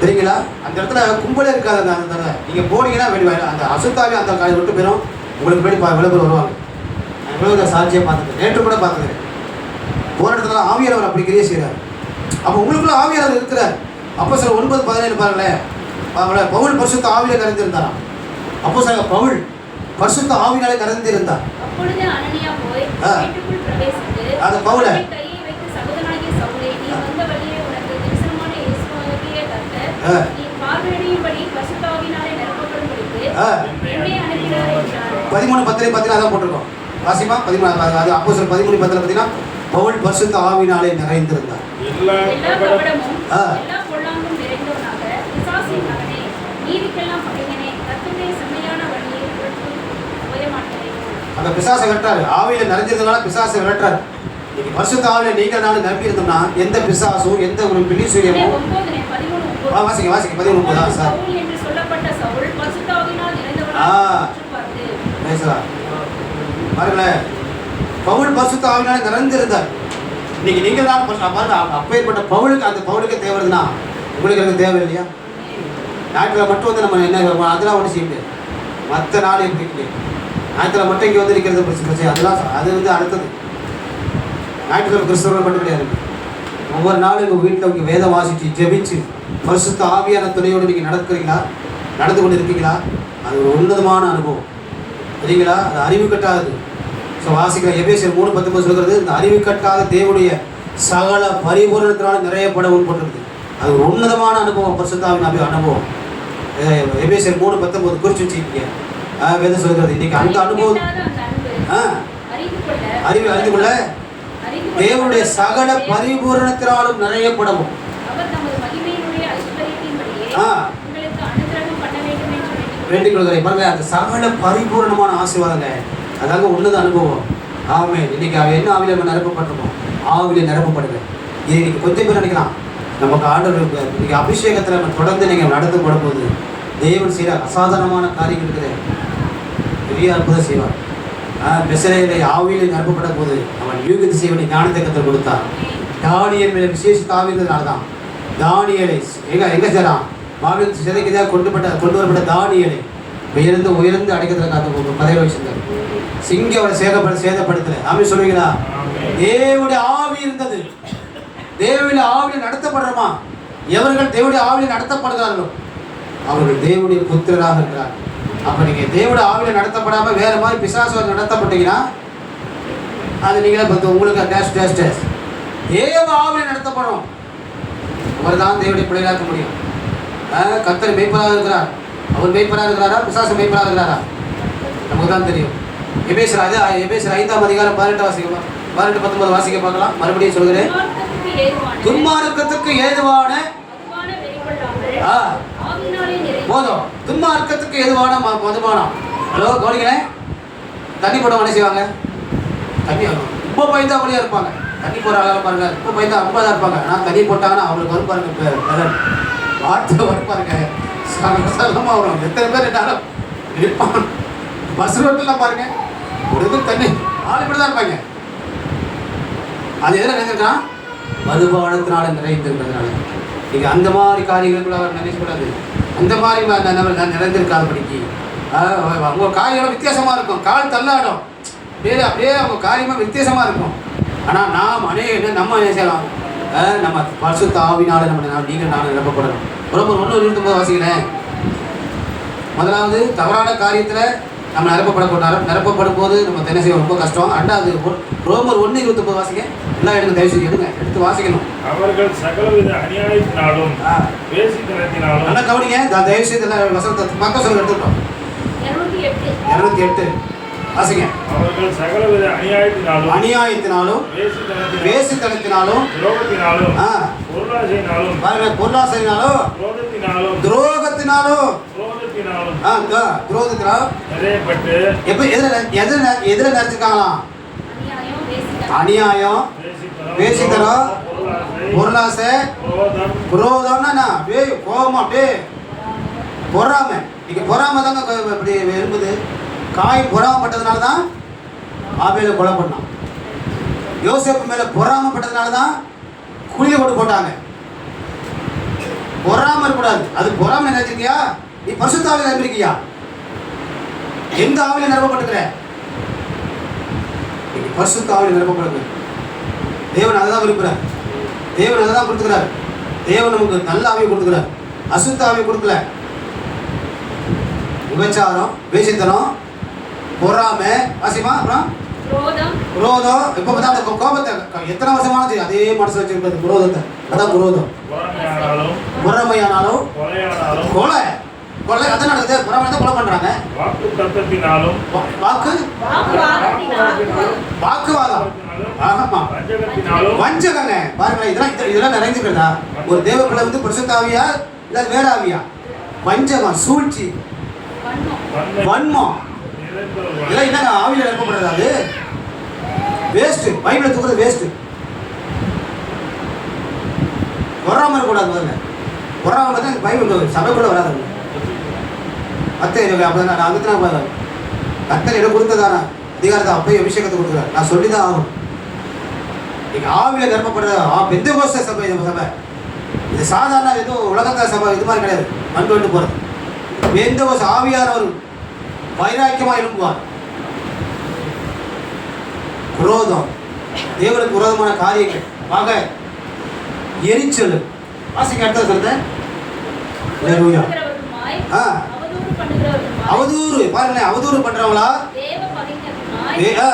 தெரியுங்களா? அந்த இடத்துல கும்பலே இருக்காது. அந்த தடவை நீங்கள் போனீங்கன்னா அந்த அசுத்தாவி அந்த காலை விட்டு போயிடும். உங்களுக்கு போய் விளம்பரம் வருவாங்க. விளம்பர சாட்சியை பார்த்துட்டு நேற்று கூட பார்த்துக்கிறேன். போகிற இடத்துல ஆவியானவர் அப்படி கிரியை செய்கிறார். அப்போ உங்களுக்குள்ள ஆவியானவர் இருக்கிறார். அப்போஸ்தலர் 9:17 பாருங்களேன். பவுல் பரிசுத்த ஆவியிலே நிறைந்திருந்தாராம். அப்போஸ்தலர் பவுல் பரிசுத்த ஆவியினாலே நிறைந்திருந்தார். அப்பொழுது அனனியா போய் வீட்டுக்குள் பிரவேசித்து அது பவுல கையை வைத்து சகோதரனாகிய சவுலே, நீ வந்த வழியே உனக்கு தரிசனமான இயேசுவாகிய கர்த்தர் நீ பார்வையிடும்படி பரிசுத்த ஆவியினாலே நிரப்பப்படும்படிக்கு என்னை அனுப்பினார் என்றார். 13:10 பார்த்தீங்கன்னா அதான் போட்டிருக்கோம். வாசிமா 13 அது அப்போஸ்தலர் 13:10 பார்த்தீங்கன்னா பவுல் பரிசுத்த ஆவியினாலே நிறைந்திருந்தார். எல்லா கபடமும் எல்லா பொல்லாங்கும் நிறைந்தவனாக பிசாசின் மகனே, நீதிக்கெல்லாம் பகைஞனே, கர்த்தருடைய செம்மையான வழியை போய மாட்டேன். அந்த பிசாசை விரட்டாரு. ஆவியில நிறைஞ்சிருந்தனால பிசாசை விரட்டாரு. இன்னைக்கு பரிசுத்த ஆவியில நீங்கள் நானும் நம்பி இருந்தோம்னா எந்த பிசாசும் எந்த ஒரு பில்லி சூரியமும் வாசிங்க 13:9 சார் என்று சொல்லப்பட்ட சவுல் பரிசுத்த ஆவியினால் நிறைந்தவனாக பேசலாம். பாருங்களேன், பவுல் பரிசுத்த ஆவியினால நிறைந்திருந்தார். இன்னைக்கு நீங்கள் தான் பாருங்க, அப்பேற்பட்ட பவுலுக்கு அந்த பவுலுக்கு தேவைன்னா உங்களுக்கு எனக்கு தேவை இல்லையா? ஞாயிற்றுல மட்டும் வந்து நம்ம என்ன அதெல்லாம் ஒன்று செய்ய முடியாது. மற்ற நாள் எப்படி ஞாயிற்றுல மட்டும் இங்கே வந்து இருக்கிறது பிரச்சனை, அதெல்லாம் அது வந்து அடுத்தது. ஞாயிற்றுக்கிழமை கிறிஸ்தவர்கள் மட்டும் கிடையாது. ஒவ்வொரு நாளும் உங்கள் வீட்டில் உங்கள் வேதம் வாசித்து ஜெபிச்சு பரிசுத்த ஆவியான துணையோடு நீங்கள் நடக்கிறீங்களா, நடந்து கொண்டு இருக்கீங்களா? அது ஒரு உன்னதமான அனுபவம் சரிங்களா? அது அறிவு கட்டாதது. ஸோ வாசிக்கிற எபேசியர் 3:19 சொல்கிறது, இந்த அறிவு கட்டாத தேவனுடைய சகல பரிபூரணத்தினால நிறையப்பட உட்பட்டிருக்கு. அது ஒரு உன்னதமான அனுபவம், பரிசுத்த ஆவியின் அனுபவம். எபேசியர் 3:19 குறித்து வச்சுக்கீங்க. வேதம் சொல்கிறது இன்னைக்கு அந்த அனுபவம் அறிந்து கொள்ள தேவனுடைய சகல பரிபூரணத்தினாலும் நிறையப்படவும் வேண்டிக் கொள்கிறேன். பாருங்க, அந்த சகல பரிபூரணமான ஆசீர்வாதங்க, அதாங்க உன்னத அனுபவம். ஆமென். இன்னைக்கு என்ன ஆவியில நம்ம நிரப்பப்பட்டிருக்கோம்? ஆவியில நிரப்பப்படுங்க. இது இன்னைக்கு கொஞ்சம் பேர் நினைக்கலாம், நமக்கு ஆண்டவர் இன்னைக்கு அபிஷேகத்தில் நம்ம தொடர்ந்து நீங்கள் நடந்து போடும்போது தேவன் செய்கிற அசாதாரணமான காரியங்கள் இருக்குது. பெரிய அற்புதம் செய்வார். பெசரேலை ஆவியில நிரப்பப்பட்ட போது அவன் யூகித்து செய்வனை ஞானத்தை கற்றுக் கொடுத்தார். தானியல் மேலே விசேஷ ஆவியிருந்ததுனால தான் தானியலை எங்க சேரான் பாபிலோன் சிறைக்குதான் கொண்டு வரப்பட்ட தானியலை உயர்ந்து அடைக்கிறதுக்காக பதவியில் வச்சிருந்தார். சிங்க அவனை சேதப்படுத்தல. ஆமென் சொல்லுவீங்களா? தேவனுடைய ஆவி இருந்தது. தேவனுடைய ஆவியில் நடத்தப்படுறோமா? எவர்கள் தேவனுடைய ஆவியில் நடத்தப்படுகிறார்களோ அவர்கள் தேவனுடைய புத்திரராக இருக்கிறார். அப்போ நீங்கள் தேவனுடைய ஆவியில் நடத்தப்படாமல் வேறு மாதிரி பிசாசு நடத்தப்பட்டீங்கன்னா அது நீங்களே பார்த்து உங்களுக்கு டேஷ் டேஷ் டேஷ் தேவ ஆவியில் நடத்தப்படும். அவர் தான் தேவனுடைய பிள்ளைகளாக்க முடியும். கர்த்தர் மெய்ப்பராக இருக்கிறார். அவர் மெய்ப்பராக இருக்கிறாரா, பிசாசு மெய்ப்பராக இருக்கிறாரா? நமக்கு தான் தெரியும். எபேசியர் 5ஆம் அதிகாரம் 18 வாசிக்கலாம், 18-19 வாசிக்க பார்க்கலாம். மறுபடியும் சொல்கிறேன், துன்மார்க்கத்துக்கு ஏதுவான போதும், துன்மார்க்கத்துக்கு ஏதுவான மதுபானம். ஹலோ கவனிக்கிறேன், தண்ணி போட்டவங்க என்ன செய்வாங்க? தண்ணி ரொம்ப பயந்தா அப்படியே இருப்பாங்க. தண்ணி போடுற ஆளாக பாருங்க, ரொம்ப பயந்தா ரொம்ப தான் இருப்பாங்க. ஆனால் தண்ணி போட்டாங்கன்னா அவங்களுக்கு வரும் பாருங்க, வார்த்தை வரும் பாருங்க, சலமாக வரும். எத்தனை பேர் என்னாலும் இருப்பாங்க. பஸ் ரோட்டெல்லாம் பாருங்க, ஒரு தண்ணி ஆள் இப்படி தான் இருப்பாங்க. அது எதில் நினைச்சிருக்கான்? மதுபானத்தினால நிறைந்திருக்கிறதுனால. நீங்கள் அந்த மாதிரி காரியங்களுக்குள்ள அவர் நினைக்கக்கூடாது. அந்த மாதிரி நிறைந்திருக்காதபடிக்கு அவங்க காரியங்களும் வித்தியாசமாக இருக்கும். கால் தள்ளாடும், அப்படியே அவங்க காரியமாக வித்தியாசமாக இருக்கும். ஆனால் நாம் நம்ம என்ன செய்யலாம்? நம்ம பரிசுத்த ஆவினால நீங்கள் நான் நிரப்பப்படணும். ரொம்ப 1:29 வாசிக்கிறேன். முதலாவது தவறான காரியத்தில் நம்ம நிரப்பப்படும் போது நம்ம என்ன செய்வோம்? ரொம்ப கஷ்டம். ரெண்டாவது ரோமர் 1:29 வாசிக்க. எல்லாம் எடுங்க, தயவு செய்து எடுங்க, எடுத்து வாசிக்கணும். அவர்கள் சகலவித அநியாயத்தினாலும் வேசித்தனத்தினாலும். நல்லா கவனிங்க, தயவு செய்து எல்லாம் வசனத்தை மக்கள் சொல்ல எடுத்துக்கிட்டோம். 208 வாசிங்க. அவர்கள் சகலவித அநியாயத்தினாலும் வேசித்தனத்தினாலும் பொருளாசையினாலும் துரோகத்தினாலும் எதிர நினைச்சிருக்காங்களாம்? அநியாயம், வேசித்தனம், பொருளாசை, குரோதம்னா கோபம், அப்படியே பொறாமை. இன்னைக்கு பொறாமை தாங்க இப்படி விரும்புது. காய் பொறாமப்பட்டதுனால தான் ஆபேலை கொலை பண்ணான். யோசேப்பு மேலே பொறாமப்பட்டதுனால தான் குழியை கொண்டு போட்டாங்க. பொறாம இருக்கக்கூடாது. அது பொறாமை நினைச்சிருக்கியா? நீ பரிசுத்த ஆவியில நிரம்பிருக்கியா? எந்த ஆவியில நிரப்பப்பட்டிருக்கிற? பரிசுத்த ஆவியில நிரப்பப்படுங்க. தேவன் அதை தான் விரும்புகிறார். தேவன் அதை தான் கொடுத்துக்கிறார். தேவன் நமக்கு நல்ல ஆவியை கொடுத்துக்கிறார், அசுத்த ஆவியை கொடுக்கல. விபச்சாரம், வேசித்தனம், பொறாமை, வாசிமா, அப்புறம் குரோதம். இப்போ பார்த்தா அந்த கோபத்தை எத்தனை வருஷமான தெரியும், அதே மனசு வச்சிருக்கிறது குரோதத்தை. அதான் குரோதம். பொறாமையானாலும் கொலை கொலை அதான் நடக்குது. பொறாமை தான் கொலை பண்றாங்க. வாக்குவாதம், வஞ்சகங்க பாருங்களேன். இதெல்லாம் நிறைஞ்சுக்கிறதா? ஒரு தேவ பிள்ளை வந்து பரிசுத்த ஆவியா இல்ல வேற ஆவியா? வஞ்சகம், சூழ்ச்சி, வன்மம், இதெல்லாம் என்னங்க ஆவியில நிரப்பப்படுறது? அது வேஸ்ட். பைபிளை தூக்குறது வேஸ்ட். பொறாம இருக்கக்கூடாது. முதல்ல பொறாம பார்த்தா பைபிள் சபைக்குள்ள வராது. அப்படிதான் அங்கத்தான் கத்தர் இடம் கொடுத்ததான அதிகாரத்தை அப்பயே அபிஷேகத்தை கொடுக்குறாரு. நான் சொல்லிதான் ஆகும். நீங்க ஆவியில நிரப்பப்படுற பெந்தெகோஸ்தே சபை. சபை இது சாதாரண எதுவும் உலகத்த சபை இது மாதிரி கிடையாது. வந்து போறது பெந்தெகோஸ்தே ஆவியானவர் வைராக்கியமா எழும்புவார். குரோதம், தேவனுக்கு விரோதமான காரியங்கள், பகை, எரிச்சல். வாசிக்க அடுத்த சொல்றேன். பண்ணுகிறவருமாய், ஆ, அவதூறு பண்ணுகிறவருமாய், அவதூறு பாருங்களேன், அவதூறு பண்றவங்களா, தேவ பகைஞருமாய், ஆ,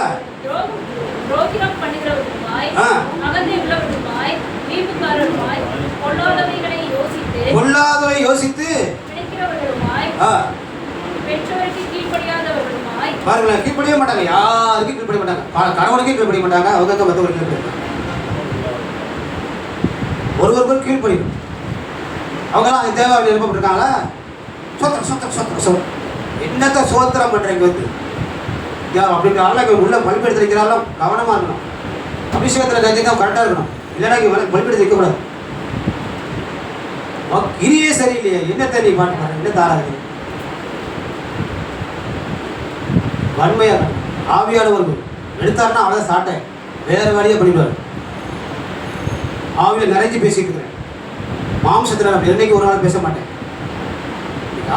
துரோகம் பண்ணுகிறவருமாய், ஆ, அகந்தை உள்ளவருமாய், வீம்புக்காரருமாய், பொல்லாதவைகளை யோசித்து பிடிக்கிறவர்களுமாய், ஆ, பெற்றோருக்கு கீழ்ப்படியாதவர்களுமாய், பாருங்களேன், கீழ்ப்படிய மாட்டாங்க, யாருக்கும் கீழ்ப்படிய மாட்டாங்க, கணவனுக்கே கீழ்ப்படிய மாட்டாங்க, அவங்க மற்றவர்கள் கீழ்ப்படிய ஒருவருக்கும் கீழ்ப்படியும். அவங்களாம் தேவாவில் எழுப்பப்பட்டிருக்காங்களா? சோத்திரம் சோத்திரம் சோத்திரம் சோத்திரம் என்னத்த சோத்திரம் பண்றீங்க வந்து அப்படின்ற ஆள் உள்ள பலிபெடுத்து வைக்கிறாலும் கவனமா இருக்கணும். அபிஷேகத்தில் கஞ்சிக்கா கரெக்டாக இருக்கணும், இல்லைன்னா இங்கே பலிபெடுத்து வைக்கக்கூடாது. கிரியே சரியில்லையே, என்னத்தை நீ பாட்டு பாரு, என்ன தாராது வன்மையாக ஆவியானவர்கள் எடுத்தாருன்னா அவளை சாட்டேன் வேற வேலையை பண்ணிடுவார். ஆவியில் நிறைஞ்சு பேசிட்டு இருக்கிறேன், மாம்சத்தில் நான் என்னைக்கு ஒரு நாள் பேச மாட்டேன்.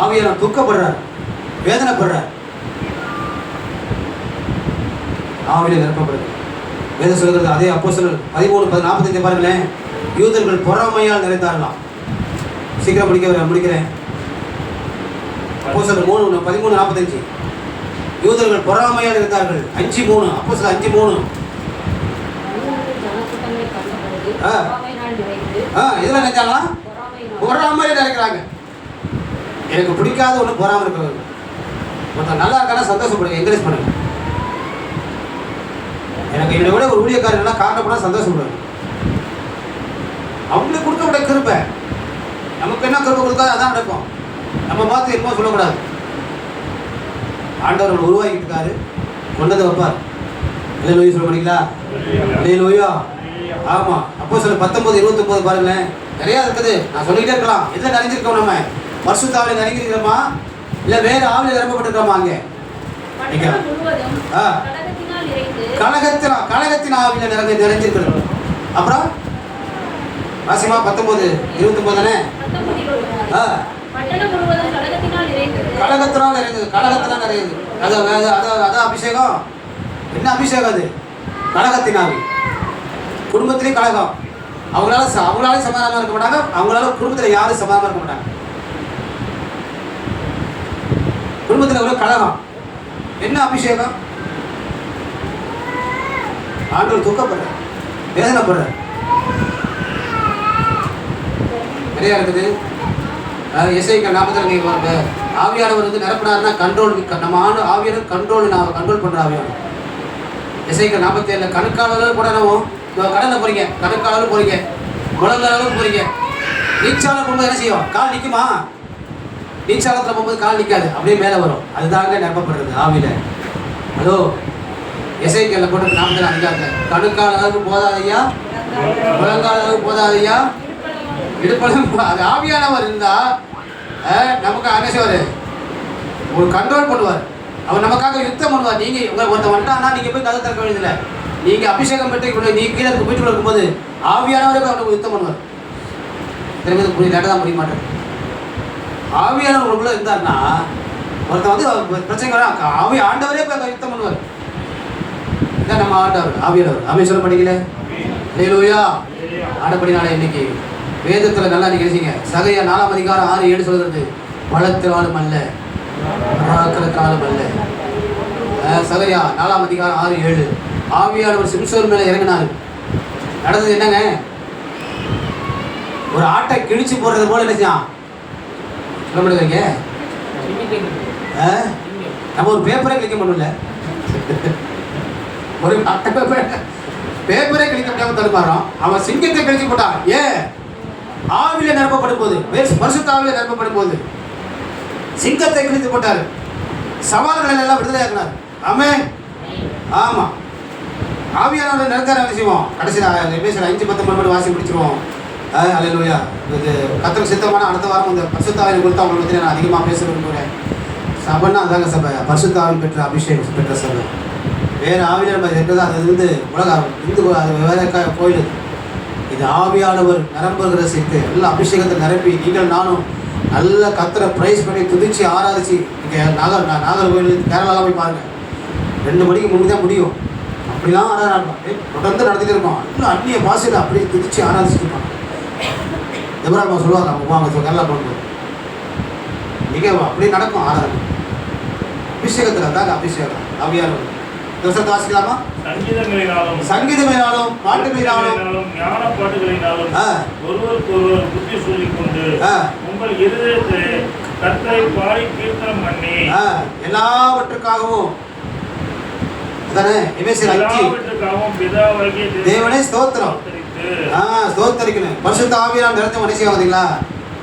ஆவியை நான் துக்கப்படுறார், வேதனைப்படுறார், ஆவியில் நிரப்பப்படுது. வேதம் சொல்கிறது அதே அப்போஸ்தலர் 13:45 பாருங்களேன். யூதர்கள் பொறாமையால் நிறைந்தாரலாம். சீக்கிரம் முடிக்கிறேன். அப்போஸ்தலர் 13:45 யூதர்கள் பொறாமையால் இருந்தார்கள். 5:3 அப்போஸ்தலர் 5:3 இதெல்லாம் நினைச்சாங்களா? பொறாமையில நினைக்கிறாங்க. எனக்கு பிடிக்காத ஒன்று பொறாம இருக்கிறது. ஒருத்தர் நல்லா இருக்கானா சந்தோஷப்படுங்க, என்கரேஜ் பண்ணுங்க. எனக்கு என்னை விட ஒரு ஊழியக்காரங்கன்னா காரணப்படா சந்தோஷப்படுவாங்க. அவங்களுக்கு கொடுக்கப்பட்ட கிருபை, நமக்கு என்ன கிருபை கொடுக்காது அதான் நடக்கும். நம்ம பார்த்து என்னமோ சொல்லக்கூடாது. ஆண்டவர்கள் உருவாக்கிட்டு இருக்காரு, கொண்டதை வைப்பார். இல்லை நோய் சொல்ல முடியுங்களா? இல்லை நோயா? ஆமாம். அப்போஸ்தலர் 19:29 பாருங்களேன், நிறையா இருக்குது. நான் சொல்லிக்கிட்டே இருக்கலாம். எதில் நிறைஞ்சிருக்கோம்? நம்ம பரிசுத்த ஆவியில் நிறைஞ்சிருக்கிறோமா, இல்லை வேறு ஆவியில் நிரப்பப்பட்டிருக்கோமா? அங்கே கலகத்தின் ஆவியில் நிறைஞ்சிருக்கிறோம். அப்புறம் வாசிமா 19:29 தானே? கலகத்தினால் நிறைந்தது, கலகத்தினால் நிறைந்தது. அதான் அபிஷேகம். என்ன அபிஷேகம் அது? கலகத்தின் ஆவி. குடும்பத்திலேயும் கலகம். அவங்களால சமாதானமாக இருக்க மாட்டாங்க, அவங்களால குடும்பத்தில் யாரும் சமாதானமாக இருக்க மாட்டாங்க. குடும்பத்தில் ஒரு கலகம். என்ன அபிஷேகம்? ஆண்டவர் துக்கப்படுற, வேதனைப்படுற நிறையா இருக்குது. எஸ்ஐக்கு 40 ஆவியானவர் வந்து நிரப்பினார்னா கண்ட்ரோல். நம்ம ஆவியானவர் கண்ட்ரோல் பண்ணுற ஆவியானவர். எஸ்ஐக்கு 47 கணுக்காலும் கூட நம்ம கடலில் போறீங்க, கணுக்காலும் போறீங்க, முழங்காலும் போறீங்க. நீச்சாலம் போகும்போது என்ன செய்யும்? கால் நிற்குமா? நீச்சாலத்தில் போகும்போது கால் நிற்காது, அப்படியே மேலே வரும். அதுதாங்க நிரப்பப்படுறது ஆவியில. ஹலோ, எஸ்ஐக்கு போட்டு 45 கணுக்கால் அளவுக்கு போதாதையா, முழங்கால் அளவுக்கு போதாதையா, இடுப்பளவு. அது ஆவியானவர் இருந்தா நமக்கு அகசவர் ஒரு கண்ட்ரோல் பண்ணுவார். அவர் நமக்காக யுத்தம் பண்ணுவார். நீங்கள் உங்களை ஒருத்தன் வந்துட்டான்னா நீங்கள் போய் கதை திறக்க வேண்டியதில்லை. நீங்கள் அபிஷேகம் பெற்று நீ கீழே வீட்டுக்குள்ள இருக்கும்போது ஆவியானவரே அவனுக்கு யுத்தம் பண்ணுவார். திரும்ப புரிய லேட்டாக தான் முடிய மாட்டேன். ஆவியானவர் உங்களுக்குள்ள இருந்தார்னா ஒருத்தன் வந்து பிரச்சனை வர ஆண்டவரே போய் யுத்தம் பண்ணுவார். இதான் நம்ம ஆண்டவர் ஆவியானவர். ஆவியை சொல்ல படிக்கல ஹல்லேலூயா. ஆடப்படினால இன்னைக்கு வேதத்தில் நல்லா நீங்கள் நினைச்சிங்க. சகரியா 4:6-7 சொல்கிறது, பலத்தினாலும் அல்ல பராக்கிரமத்தினாலும் அல்ல. சகரியா 4:6-7 ஆவியானவர் சிம்சோன் மேலே இறங்கினார். நடந்தது என்னங்க? ஒரு ஆட்டை கிழிச்சு போடுறது போல நினைச்சான். சொல்ல முடியுங்க. நம்ம ஒரு பேப்பரே கிழிக்க முடியல, ஒரு பேப்பரே கிழிக்க முடியாமல் தடுமாறோம். அவன் சிங்கத்தை கிழிச்சு போட்டான். ஏன்? ஆவில நிரப்பப்படும் போது, பரிசுத்த ஆவில நிரப்பப்படும் போது சிங்கத்தை கிழித்து போட்டார். சவால்கள் எல்லாம் விடுதலை ஆகினார். ஆமென். ஆமா, ஆவியானவர் நிரந்தர விஷயம். கடைசியில் 5:19 வாசி முடிச்சிருவோம். அல்லேலூயா. இது கர்த்தருக்கு சித்தமான அடுத்த வாரம் இந்த பரிசுத்த ஆவியை குறித்து அவங்களை பற்றி நான் அதிகமாக பேச விரும்புகிறேன். சபைன்னா அதாங்க சபை, பரிசுத்த ஆவி பெற்ற அபிஷேகம் பெற்ற சபை. வேறு ஆவியில் நம்ம இருக்கிறதா அது வந்து உலகம் இந்து, அது வேற கோயில். இது ஆவியானவர் நிரம்புகிற சேர்த்து நல்ல அபிஷேகத்தை நிரப்பி நீங்கள் நானும் நல்ல கர்த்தரை ப்ரைஸ் பண்ணி துதிச்சு ஆராதிச்சு. இங்கே நாகர்கோவில் கேரளாவில் போய் பாருங்கள், 2 மணிக்கு முன்னாடி தான் முடியும். இப்படிலாம் ஆராதனை தொடர்ந்து நடத்திட்டு இருக்கோம். இன்னும் அந்நிய பாஷையில் அப்படியே குதிச்சு ஆராதிச்சுட்டு இருப்பாங்க. எவ்வளோ சொல்லுவாங்க அவங்க அவங்க நல்லா பண்ணுவோம். நீங்கள் அப்படியே நடக்கும் ஆராதனை. அபிஷேகத்தில் தாங்க அபிஷேகம் ஆவியான தோசத்தை வாசிக்கலாமா? சங்கீதங்களினாலும் பாட்டுகளினாலும் ஞான பாட்டுகளினாலும் ஒருவருக்கு ஒருவர் புத்தி சொல்லிக் கொண்டு உங்கள் இருதயத்தை கர்த்தரை பாடி கீர்த்தனம் பண்ணி எல்லாவற்றுக்காகவும் தேவனே ஸ்தோத்திரம் ஸ்தோத்தரிக்கணும். பரிசுத்த ஆவியானவர் நிறைஞ்ச மனுஷன் பார்த்தீங்களா?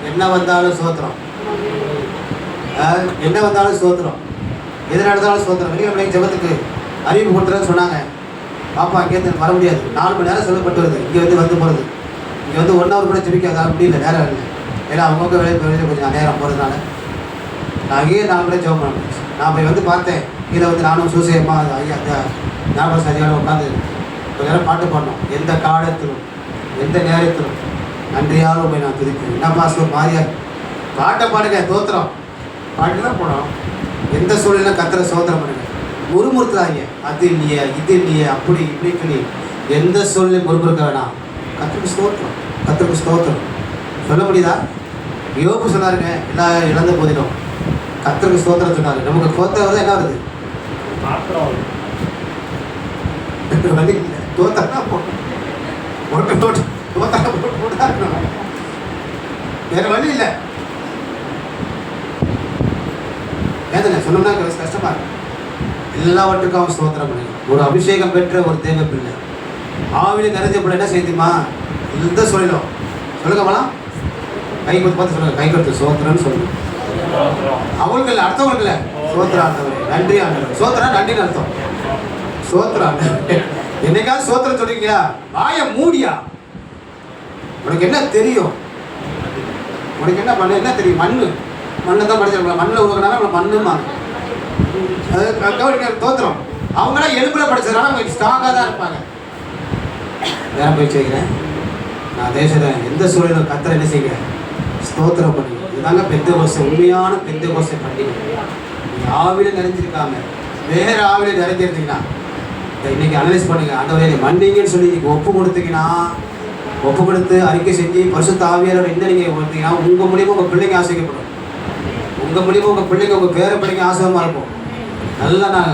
என்ன வந்தாலும் ஸ்தோத்திரம், என்ன வந்தாலும் ஸ்தோத்திரம், எது நடந்தாலும் ஸ்தோத்திரம். வெளியே ஜெபத்துக்கு அறிவிப்பு கொடுத்துறேன்னு சொன்னாங்க. பாப்பா அங்கேருந்து வர முடியாது, 4 மணி நேரம் சொல்லப்பட்டு வருது. இங்கே வந்து போகிறது, இங்கே வந்து 1 ஹவர் கூட ஜெபிக்க முடியல, நேரம் இல்லை. ஏன்னா அவங்கவுங்க வெளியில் கொஞ்சம் நேரம் போகிறதுனால நான் அங்கேயே 4 மணி ஜெபம் பண்ண முடிச்சு. நான் போய் வந்து பார்த்தேன். கீழே வந்து நானும் சூசையம்மா ஐயா ஞாபகம் சரியான உட்காந்து கொஞ்ச நேரம் பாட்டு பாடணும். எந்த காலத்திலும் எந்த நேரத்திலும் நன்றியாக போய் நான் துதிப்பேன். என்ன பாஸ்கர் மாறியா பாட்டை பாடுங்க, தோத்திரம் பாட்டு தான் போனோம். எந்த சூழ்நிலையும் கத்திர சோத்திரம் பண்ணுங்க. முறுமுறுத்துறாங்க, அது இல்லையே இது இல்லையே அப்படி இப்படி சொல்லி எந்த சூழ்நிலையும் முறுமுறுக்க வேணாம். கத்திரிக்கு ஸ்தோத்திரம், கத்திரிக்கு ஸ்தோத்திரம் சொல்ல முடியுதா? யோபு சொன்னாருங்க, எல்லாம் இழந்த போதிலும் கத்திரிக்கு ஸ்தோத்திரம் சொன்னாரு. நமக்கு ஸ்தோத்திரம் வந்து என்ன வருது? வழி இல்லை, தோத்தா போட்டு வேற வழி இல்லை. வேதனை சொல்லணும்னா கஷ்டமா இருக்கு. எல்லாவற்றுக்கும் அவன் ஸ்தோத்திரம் பண்ணி ஒரு அபிஷேகம் பெற்ற ஒரு தேவ பிள்ளை ஆவில நிறைஞ்ச பிள்ளை என்ன செய்யுமா? எந்த சொல்லிடும் சொல்லுங்கம்மா, கை கொடுத்து பார்த்து சொல்லுங்க, கை கொடுத்து சோத்திரன்னு சொல்லுங்க. அவங்களுக்கு இல்லை, அடுத்தவங்களுக்கு இல்லை. சோத்திர ஆண்டவர், நன்றி ஆண்டவர். சோத்திரா நன்றின்னு அர்த்தம். சோத்திர ஆண்டவர் என்னைக்காவது சோத்திரம் சொல்றீங்களா? வாய மூடியா? உனக்கு என்ன தெரியும்? உனக்கு என்ன பண்ண என்ன தெரியும்? மண்ணு தான் படிச்சிருக்கலாம். மண்ணில் உருவாக்கினாலும் நம்மளை மண்ணுமாங்க. அது தோத்திரம். அவங்களாம் எலும்புல படிச்சதுனால அவங்க ஸ்ட்ராங்காக தான் இருப்பாங்க. வேற போய் செய்கிறேன் நான் தேசத்தில் எந்த சூழலும் கத்திர என்ன செய்கிறேன்? ஸ்தோத்திரம் பண்ணி. இதுதாங்க பெந்த கோசை, உண்மையான பெந்த கோசை பண்ணி. நீங்கள் ஆவில நிறைஞ்சிருக்காங்க, வேற ஆவில நிறைஞ்சிருந்தீங்கன்னா இன்னைக்கு அனலைஸ் பண்ணுங்க. ஆண்டவரே மன்னிங்கன்னு சொல்லி நீங்கள் ஒப்பு கொடுத்தீங்கன்னா, ஒப்பு கொடுத்து அறிக்கை செஞ்சு பரிசுத்த ஆவியானவர் என்ன நீங்கள் கொடுத்தீங்கன்னா உங்கள் மூலியமாக உங்கள் பிள்ளைங்க ஆசைக்கப்படும். உங்கள் மூலியமாக உங்கள் பிள்ளைங்க உங்கள் பேர பிள்ளைங்க ஆசீர்வாதமாக இருக்கும். நல்லா நான்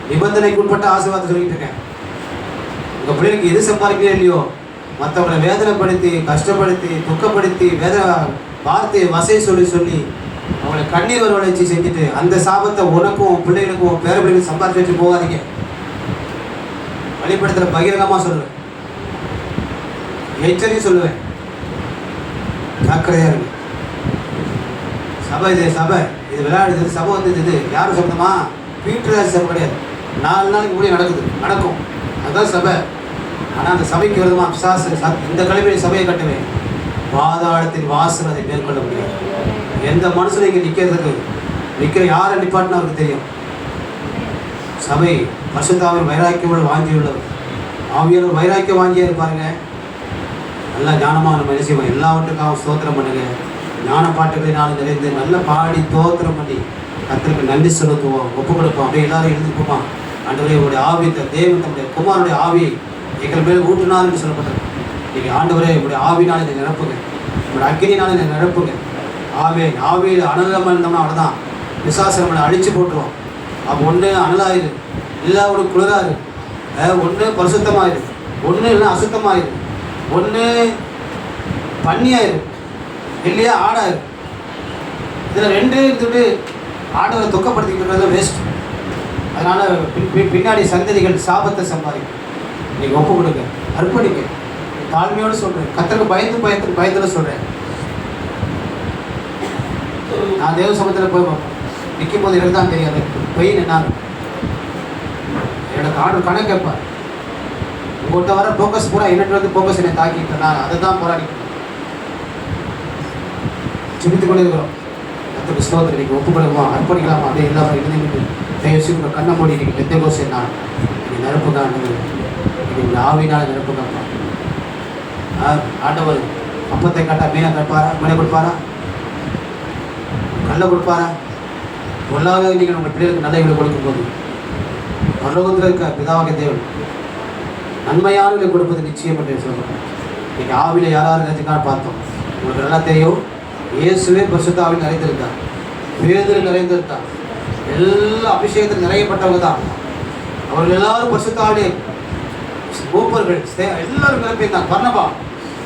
நிபந்தனைக்கு உட்பட்ட ஆசீர்வாதத்தை சொல்லிட்டு இருக்கேன். உங்கள் பிள்ளைங்களுக்கு எது சம்பாதிக்கலையோ இல்லையோ, மற்றவங்களை வேதனைப்படுத்தி கஷ்டப்படுத்தி துக்கப்படுத்தி வார்த்தையை வசை சொல்லி அவங்களை கண்ணீர் வரவழைச்சி செஞ்சுட்டு அந்த சாபத்தை உனக்கும் பிள்ளைகளுக்கும் பேர பிள்ளைகளுக்கும் சம்பாதிச்சு வச்சு போகாதீங்க. வழிபடுத்துகிற பகிரங்கமாக சொல்லுவேன், எச்சரியும் சொல்லுவேன். ஜாக்கிரதையாக இருக்கு. சபை இது விளையாடுது. சபை வந்து இது யாரும் சம்பந்தமா? பீட்டராஜ் சபை கிடையாது. 4 நாளைக்கு முன்னாடி நடக்கும். அதுதான் சபை. ஆனால் அந்த சபைக்கு விரதமா இந்த கிழமையை சபையை கட்டுவேன். பாதாளத்தின் வாசல் அதை மேற்கொள்ள முடியாது. எந்த மனுஷனை இங்கே நிற்கிற யாரை நிப்பாட்டினா அவருக்கு தெரியும். சபை பரிசுத்தாவின் வைராக்கியம் வாங்கியுள்ளவர். ஆவியானவர் வைராக்கியம் வாங்கியே இருப்பாருங்க. நல்லா ஞானமாக நம்ம என்ன செய்வோம்? எல்லாவற்றுக்காக ஸ்தோத்திரம் பண்ணுங்க. ஞான பாட்டுகளினாலும் நிறைந்து நல்லா பாடி தோத்திரம் பண்ணி கர்த்தருக்கு நன்றி செலுத்துவோம், ஒப்பு கொடுப்போம். அப்படியே எல்லாரும் எழுதிப்போமா? ஆண்டவரே உடைய ஆவி தேவன் தம்முடைய குமாரனுடைய ஆவியை எங்கள் மேல் ஊற்றினார் என்று சொல்லப்பட்டது. நீங்கள் ஆண்டவரே உடைய ஆவினால இதை நிரப்புங்க, உங்களுடைய அக்கினினால இதை நிரப்புங்க. ஆவியில் அனலமாக இருந்தோம்னா அவ்வளோதான், விசுவாசம் நம்மளை அழிச்சு போட்டுருவோம். அப்போ ஒன்று அனலாயிரு, இல்லை ஒரு குளிராரு, ஒன்று பரிசுத்தமாயிரு, ஒன்று இல்லைன்னா அசுத்தமாயிரு, ஒன்று பண்ணியாயிரு, இல்லையா ஆடாயிரு. இதில் 2 இருந்துட்டு ஆடவரை துக்கப்படுத்திக்கிட்டு வேஸ்ட். அதனால் பின்னாடி சந்ததிகள் சாபத்தை சம்பாதிக்கும். நீங்கள் ஒப்பு கொடுங்க, அர்ப்பணிங்க. தாழ்மையோடு சொல்கிறேன், கர்த்தருக்கு பயத்தில் சொல்கிறேன். நான் தேவ சமூகத்தில் போய் நிற்கும் போது எனக்கு தான் தெரியாது பெயின் என்ன. எனக்கு ஆர்டர் கணக்கு கேட்பார். உங்கள்கிட்ட வர ஃபோக்கஸ் பூரா என்னட்டு வந்து ஃபோக்கஸ் என்னை தாக்கிட்டு நான் அதை தான் போராடி சிமித்து கொண்டு இருக்கிறோம். கர்த்தருக்கு ஸ்தோத்திரம். நீங்கள் ஒப்பு கொடுக்குமா, அர்ப்பணிக்கலாமா? அப்படியே இல்லாமல் இருந்து தயவுசி உங்கள் கண்ணை மூடி நீங்கள் பெத்த கோஸ் என்ன நீங்கள் நிரப்புங்க. நீங்கள் ஆவினால் நிரப்புங்கப்பா. ஆண்டவர் அப்பத்தை காட்டா மீனை கொடுப்பாரா? கல்லை கொடுப்பாரா? பொல்லாத நீங்கள் உங்கள் பிள்ளைகளுக்கு நல்ல இவ்வளோ கொடுக்கும்போது பரலோகத்தில் இருக்க பிதாவாகிய தேவன் நன்மையானவர்களை கொடுப்பது நிச்சயம் என்று சொல்லுங்கள். இன்னைக்கு ஆவியில் யாராவது நினைச்சுக்கான்னு பார்த்தோம். உங்களுக்கு நல்லா தெரியும், இயேசுவே பரிசுத்த ஆவியில் நிறைந்திருக்கார், பேதுரு நிறைந்திருக்கார், எல்லா அபிஷேகத்தில் நிறையப்பட்டவங்க தான். அவர்கள் எல்லாரும் பரிசுத்த ஆவிலே மூப்பர்கள் எல்லாரும் நிரப்பியிருந்தாங்க. பர்னபா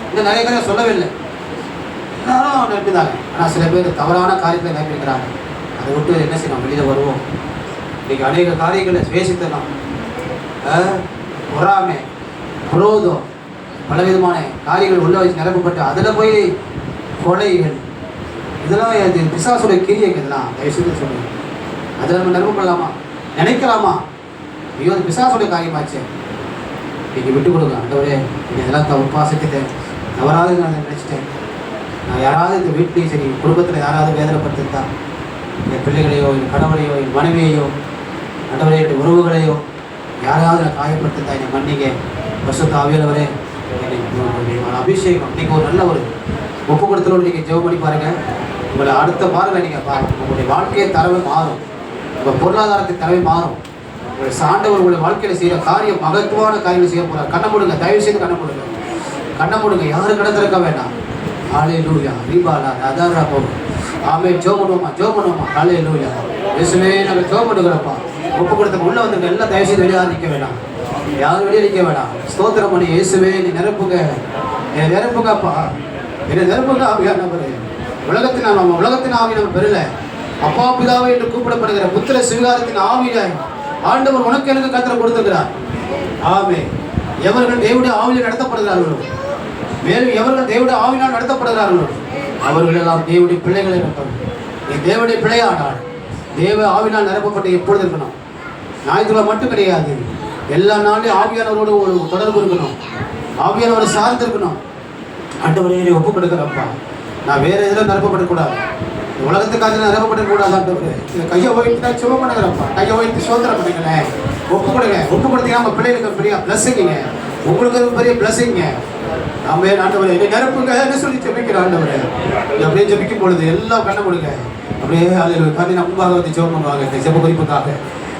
இந்த நிறைய பேரை சொல்லவில்லை, எல்லாரும் நிரப்பிதாங்க. ஆனால் சில பேர் தவறான காரியத்தை நிரப்பிக்கிறாங்க. அதை விட்டு என்ன செய்யணும், வெளியில் வருவோம். இன்றைக்கி அநேக காரியங்களை சுவேசித்தலாம், பொறாமை, குரோதம், பலவிதமான காரியங்கள் உள்ள வச்சு நிரப்பப்பட்டு அதில் போய் கொலைகள், இதெல்லாம் இது பிசாசுடைய கிரியைங்க. இதெல்லாம் தயவுசெய்து சொல்லுங்கள். அதில் நம்ம நிரப்பப்படலாமா, நினைக்கலாமா? ஐயோ அது பிசாசுடைய காரியமாச்சு, நீங்கள் விட்டு கொடுங்க. ஆண்டவரே நீங்கள் இதெல்லாம் பாசிக்கிட்டேன், தவறாக நான் நினச்சிட்டேன். நான் யாராவது இந்த வீட்லேயும் சரி குடும்பத்தில் யாராவது வேதனைப்படுத்திருந்தா, என் பிள்ளைகளையோ என் கணவனையோ என் மனைவியையோ ஆண்டவரே என்னுடைய உறவுகளையோ யாராவது நான் காயப்படுத்திருந்தா என்னை மன்னிங்க. பரிசுத்த ஆவியானவரே அபிஷேகம். நீங்கள் ஒரு நல்ல ஒரு ஒப்பு கொடுத்தலோடு நீங்கள் ஜெபம் பண்ணி பாருங்கள். உங்களை அடுத்த பாருங்கள், நீங்கள் பாருங்கள், உங்களுடைய வாழ்க்கையை தரவே மாறும், உங்கள் பொருளாதாரத்தின் தரவே மாறும். உங்களுடைய சாண்டவர் உங்களுடைய வாழ்க்கையில் செய்கிற காரியம் மகத்துவான காரியங்கள் செய்ய போகிறார். கண்ணை மூடுங்க, தயவு செய்து கண்ணை மூடுங்க, கண்ணை மூடுங்க. யாரும் கடை திறக்க வேண்டாம். ஹல்லேலூயா ரீபாலா அதாரா போகும். ஆமே ஜெபம் பண்ணுவோமா, ஜெபம் பண்ணுவோமா. ஹல்லேலூயா இயேசுவே நாங்கள் ஜெபம் பண்ணுகிறோம்ப்பா. ஒப்பு கொடுத்த உள்ளே வந்து எல்லாம் தயவு செய்து வெளியாக நிற்க வேண்டாம், யாரும் வெளியே நிற்க வேண்டாம். ஸ்தோத்திரம் பண்ணி இயேசுவே நீ நிரப்புங்க, என்னை நிரப்புங்கப்பா, என்னை நிரப்புங்க ஆவியானவரே. உலகத்தின் ஆவி நம்ம பெறல, அப்பா பிதாவை என்று கூப்பிடப்படுகிற புத்திர சிவகாரத்தின் ஆவியில ஆண்டவர் உனக்கு எனக்கு கர்த்தர் கொடுத்திருக்கிறார். ஆமே. எவர்கள் தேவனுடைய ஆவியில் நடத்தப்படுகிறார்களோ, மேலும் எவர்கள் தேவனுடைய ஆவியினால் நடத்தப்படுகிறார்களோ அவர்கள் எல்லாம் தேவனுடைய பிள்ளைகளை இருப்பார்கள். நீ தேவனுடைய பிள்ளையானால் தேவ ஆவினால் நிரப்பப்பட்டு எப்பொழுது இருக்கணும். ஞாயிற்றுக்கிழமை மட்டும் கிடையாது, எல்லா நாளையும் ஆவியானவரோடு ஒரு தொடர்பு இருக்கணும், ஆவியானவரை சார்ந்து இருக்கணும். ஆண்டவரே ஒப்பு கொடுக்குறப்பா, நான் வேற எதில் நிரப்பப்படக்கூடாது, உலகத்துக்காக நிரப்பப்படக்கூடாது. ஆண்டவரே இந்த கையை ஓய்ட்டு சும்மா பண்ணுகிறப்பா, கையை ஓய்ட்டு சோதனை பண்ணிங்களேன். ஒப்பு கொடுங்க, ஒப்பு கொடுத்தீங்கன்னா உங்கள் பிள்ளைகளுக்கு பெரிய பிளஸ்ஸிங்க, உங்களுக்கு பெரிய பிளஸ்ஸிங்க. நாம ஆண்டவரே என்னை நிரப்புங்கன்னு சொல்லி ஜெபிக்கிற ஆண்டவரே. அப்படியே ஜெபிக்கும் பொழுது எல்லாம் கண்ண கொடுங்க. அப்படியே ஹல்லேலூயா கண்ணி நம்பாக வந்து ஜெபம் பண்ணுவாங்க இந்த ஜெப குறிப்புக்காக.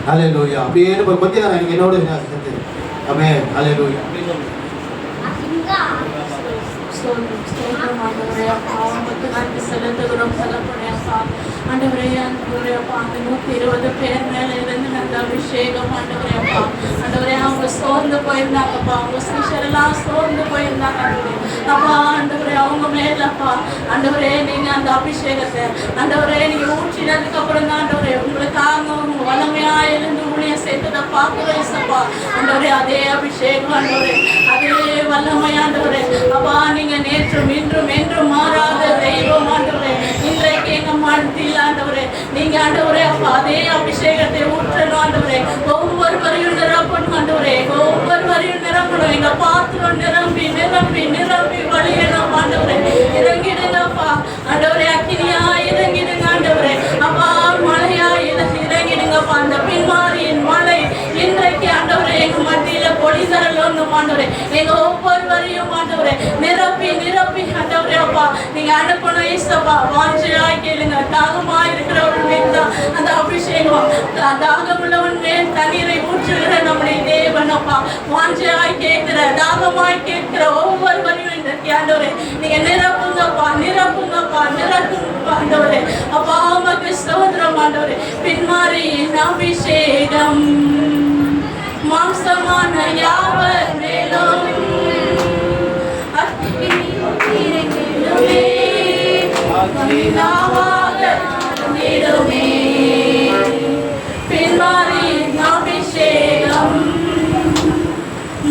ஹல்லேலூயா அப்படியே கொஞ்சம் தான் எனக்கு என்னோட சேர்த்து ஆமே. ஹல்லேலூயா ஆண்டவரே அந்த 120 பேர் மேல இருந்து நல்ல அபிஷேகம் ஆண்டவரே அப்பா. ஆண்டவரே அவங்க சோர்ந்து போயிருந்தாங்கப்பா, அவங்க சிஷரெல்லாம் சோர்ந்து போயிருந்தாங்க அப்பா. ஆண்டவரே அவங்க மேலப்பா ஆண்டவரே நீங்க அந்த அபிஷேகத்தை ஆண்டவரே நீங்க ஊற்றினதுக்கு அப்புறம் தான் ஆண்டவரே உங்களுக்காக வல்லமையா இருந்து ஊழியம் சேர்த்ததை பார்க்கிறேன் சப்பா. ஆண்டவரே அதே அபிஷேகம் ஆண்டவரே, அதே வல்லமையாண்டவரே அப்பா. நீங்க நேற்றும் இன்றும் என்றும் மாறாத தெய்வம் ஆண்டவரே. இன்றைக்கு எங்க மனதில் ஆண்டவரே நீங்க ஆண்டவரே அப்பா அதே அபிஷேகத்தை ஊற்றணும் ஆண்டவரே. ஒவ்வொருவரையும் நிரப்பணும் ஆண்டவரே, ஒவ்வொருவரையும் நிரப்பணும். எங்க பாத்திரம் நிரம்பி நிரம்பி நிரம்பி வழியணும் ஆண்டவரே. இறங்கிடுங்கப்பா ஆண்டவரே, அக்கினியா இறங்கிடுங்க ஆண்டவரே அப்பா. மழையா இறங்கிடுங்கப்பா. அந்த பின்மாரியின் மழை இன்றைக்கு ஆண்டவரே எங்க மத்தியில பொழிதரலும் ஆண்டவரே. எங்க ஒவ்வொருவரையும் ஆண்டவரே நிரப்பி நிரப்பி ஆண்டவரே அப்பா நீங்க அனுப்பணும் ஈஸ்வரப்பா. வாஞ்சையாய் கேளுங்க, தாகமாய் இருக்கிறவன் மேல் தான் அந்த அபிஷேகம், தாகம் உள்ளவன் மேல் தண்ணீரை ஊற்றுகிற நம்முடைய தேவன் அப்பா. வாஞ்சையாய் கேட்கிற தாகமாய் கேட்கிற ஒவ்வொருவரையும் இன்றைக்கு ஆண்டவரே நீங்க நிரப்புங்கப்பா, நிரப்புங்கப்பா, நிரப்புங்க ஆண்டவரே அப்பா. உமக்கு ஸ்தோத்திரம் ஆண்டவரே. பின்மாரியின் அபிஷேகம் மாம்சமான யாவர் மேலும் பின்மாரியின் அபிஷேகம்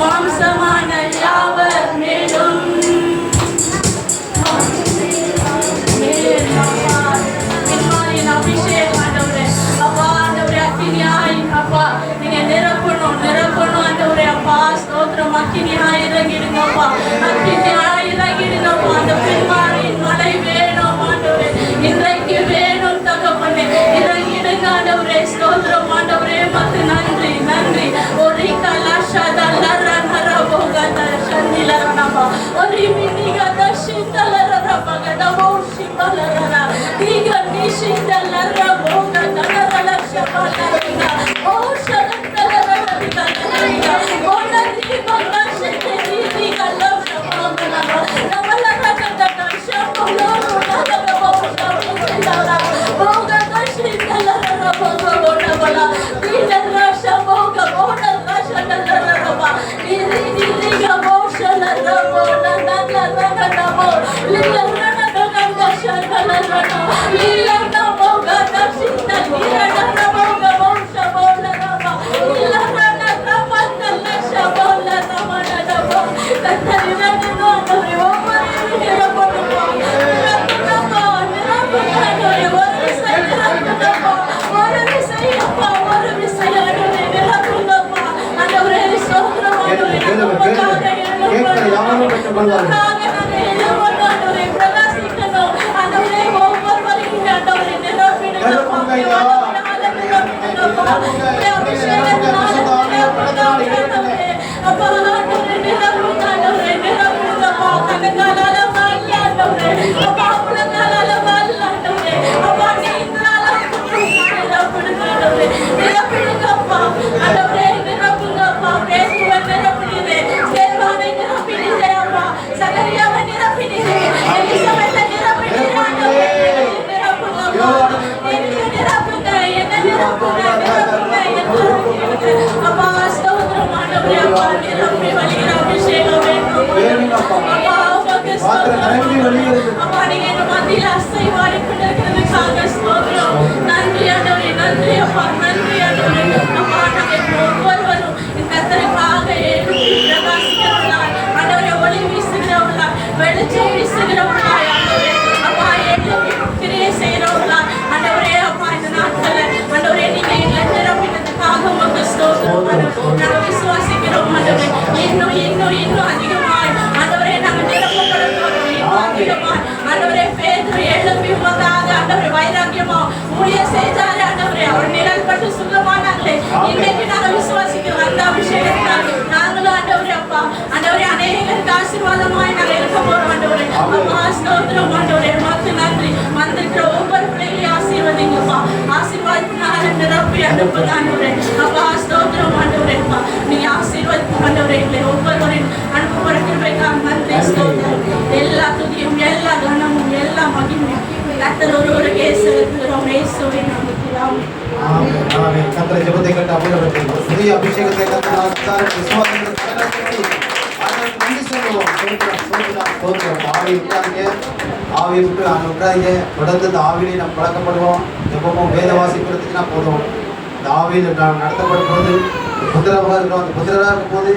மாம்சமான யாவர் மேலும் பின்மாரியின் அபிஷேகம் ஆண்டவரே அப்பா. ஆண்டவரே அக்கினியாய் அப்பா நீங்க நிரப்பணும் நிரப்பணும் ஆண்டவரே அப்பா. ஸ்தோத்திரம். அக்கினியாய் இறங்கிடுங்கப்பா, அக்கினியாய் இறங்கிடுங்கப்பா. அந்த பின்மாரியின் மழை வேணும் ஆண்டவரே, இன்றைக்கு வேணும் தகப்பனே. இறங்கிடுங்க ஆண்டவரே. ஸ்தோத்திரம் ஆண்டவரே. மத்து நன்றி நன்றி. ஒரு கலாஷாதல்லரபோகத சந்திலரனபா ஒரு மினிகத சிந்தலரபகத போஷிபலரன தீக நிஷிந்தலரபோகத நரலக்ஷபலரன ஓ ஷலந்தலரபிகலரன ஓ நந்தி பங்க மத்தியில் அசைவாடி கொண்டிருக்கிறதுக்காக ஸ்தோத்திரம். நன்றி ஆண்டவரே, நன்றி அப்பா, நன்றி ஆண்டவரே. அப்பா, நாங்கள் ஒவ்வொருவரும் கர்த்தருக்காக எழுப்பி பிரகாசிக்கிறவர்களாய், ஆண்டவரே, ஒளி வீசுகிறவர்களாய், வெளிச்சம் வீசுகிறவர்களாய், ஆண்டவரே அப்பா, எழுப்பி கிரியை செய்கிறவர்களாய், ஆண்டவரே அப்பா, இந்த நாட்களில் ஆண்டவரே நீங்க எங்களை நிரப்பினதுக்காக உமக்கு ஸ்தோத்திரம். நாங்கள் விசுவாசிக்கிறோம் ஆண்டவரே, இன்னும் இன்னும் இன்னும் அதிகமாய் ஆண்டவரே நாங்கள் நிரப்பப்படுகிறோம், இன்னும் அதிகமாய் ஆண்டவரே. பேதுரு எழுப்பி உமக்காக ஆண்டவரே வைராக்கியமா ஊழியம் செய்தாரு ஆண்டவரே, அவர் நிழல் பட்டு சுகமானாங்களே. இன்னைக்கு நாங்கள் விசுவாசிக்கிறோம் அந்த அபிஷேகத்தினால் நாங்களும் ஆண்டவரே அப்பா, ஆண்டவரே அநேகருக்கு ஆசீர்வாதமாய் நாங்கள் இருக்க போறோம் ஆண்டவரே. அப்பா ஸ்தோத்திரம் ஆண்டவரே, உமக்கு நன்றி. வந்திருக்கிற ஒவ்வொரு பிள்ளைகளையும் ஆசீர்வதிங்கப்பா, ஆசீர்வாதத்தினால நிரப்பி அனுப்புங்க ஆண்டவரே. அப்பா ஸ்தோத்திரம் ஆண்டவரே, அப்பா நீங்க ஆசீர்வதிப்பு ஆண்டவரே, எங்களை ஒவ்வொருவரையும் அனுப்ப போற கிருபைக்காக நன்றி ஸ்தோத்திரம். எல்லா துதியும் எல்லா கனமும் எல்லா மகிமையும் கர்த்தர் ஒருவருக்கே செலுத்துகிறோம் இயேசுவின் நாமத்தில் ஆமென். ஆமென், ஆமென். கர்த்தரை ஜெபத்தை கேட்டு அபிஷேகத்தை புதிய அபிஷேகத்தை கர்த்தர் விசுவாசத்தில் கடலத்தி ஆண்டவருக்கு நன்றி சொல்லுவோம். ஸ்தோத்திரம். ஆவி விட்டாங்க, ஆவியை விட்டு விட்டாங்க. தொடர்ந்து இந்த ஆவியை நம்ம பழக்கப்படுவோம். எப்பவும் வேத வாசிக்கிறதுக்குன்னா போதும். இந்த ஆவியில் நாம் நடத்தப்படும் போது புத்திரமாக இருக்கிறோம். அந்த புத்திரராக இருக்கும் போது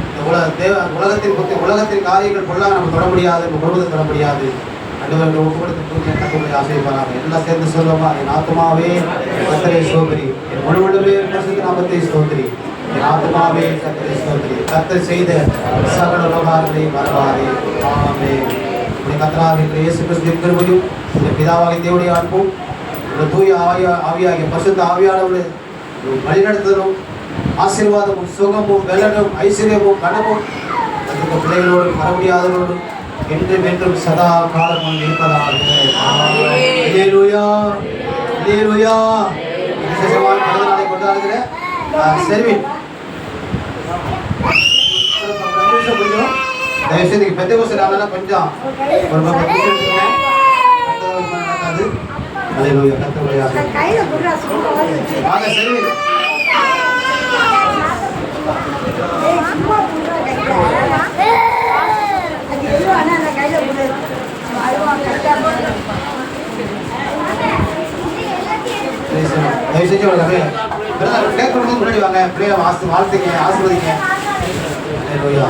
இந்த உலகத்தின் காரியங்கள் பொருளாக நம்ம தொட முடியாது, நம்ம குடும்பத்தை தொட முடியாது. அண்டவர்கள் ஒப்புக்கொடுத்து கத்துடைய ஆசைப்பாராங்க. எல்லாம் சேர்ந்து சொல்லுவோமா? என் ஆத்மாவே கர்த்தரை ஸ்தோத்திரி, என் முழுவதுமே பரிசுத்த நாமத்தை ஸ்தோத்திரி, என் ஆத்மாவே கர்த்தரை ஸ்தோத்திரி. கர்த்தர் செய்த சகல உபகாரங்களை மறவாதே. ஆமென். இந்த கர்த்தராகிய இயேசு கிறிஸ்துவின் கிருபையும் இந்த பிதாவாகிய தேவனுடைய அன்பும் இந்த தூய ஆவியாகிய பரிசுத்த ஆவியானவருடைய வழிநடத்துதலும் ஆசீர்வாதமும் சுகமும் வெள்ளனும் ஐஸ்வர்யமும் கனமும் அந்த பிள்ளைகளோடும் வர முடியாதவரோடும் என்றும் என்றும் சதா காலமும் இருப்பதாக. அல்லேலூயா, அல்லேலூயா. விசேஷமான பிறந்த நாளை கொண்டாடுகிற செர்வின் தயவுசெய்து பெத்த கோசம் ஆனாலும் கொஞ்சம் ஒரு 10 நிமிஷம் எடுத்துக்கோங்க. நடக்காது. அல்லேலூயா. கர்த்தருடைய வாங்க செர்வின். தயவுசெஞ்சு கேக் கொடுத்து முன்னாடி வாங்க. பிள்ளைகளை வாழ்த்துங்க, ஆசீர்வதிங்க. அல்லேலூயா.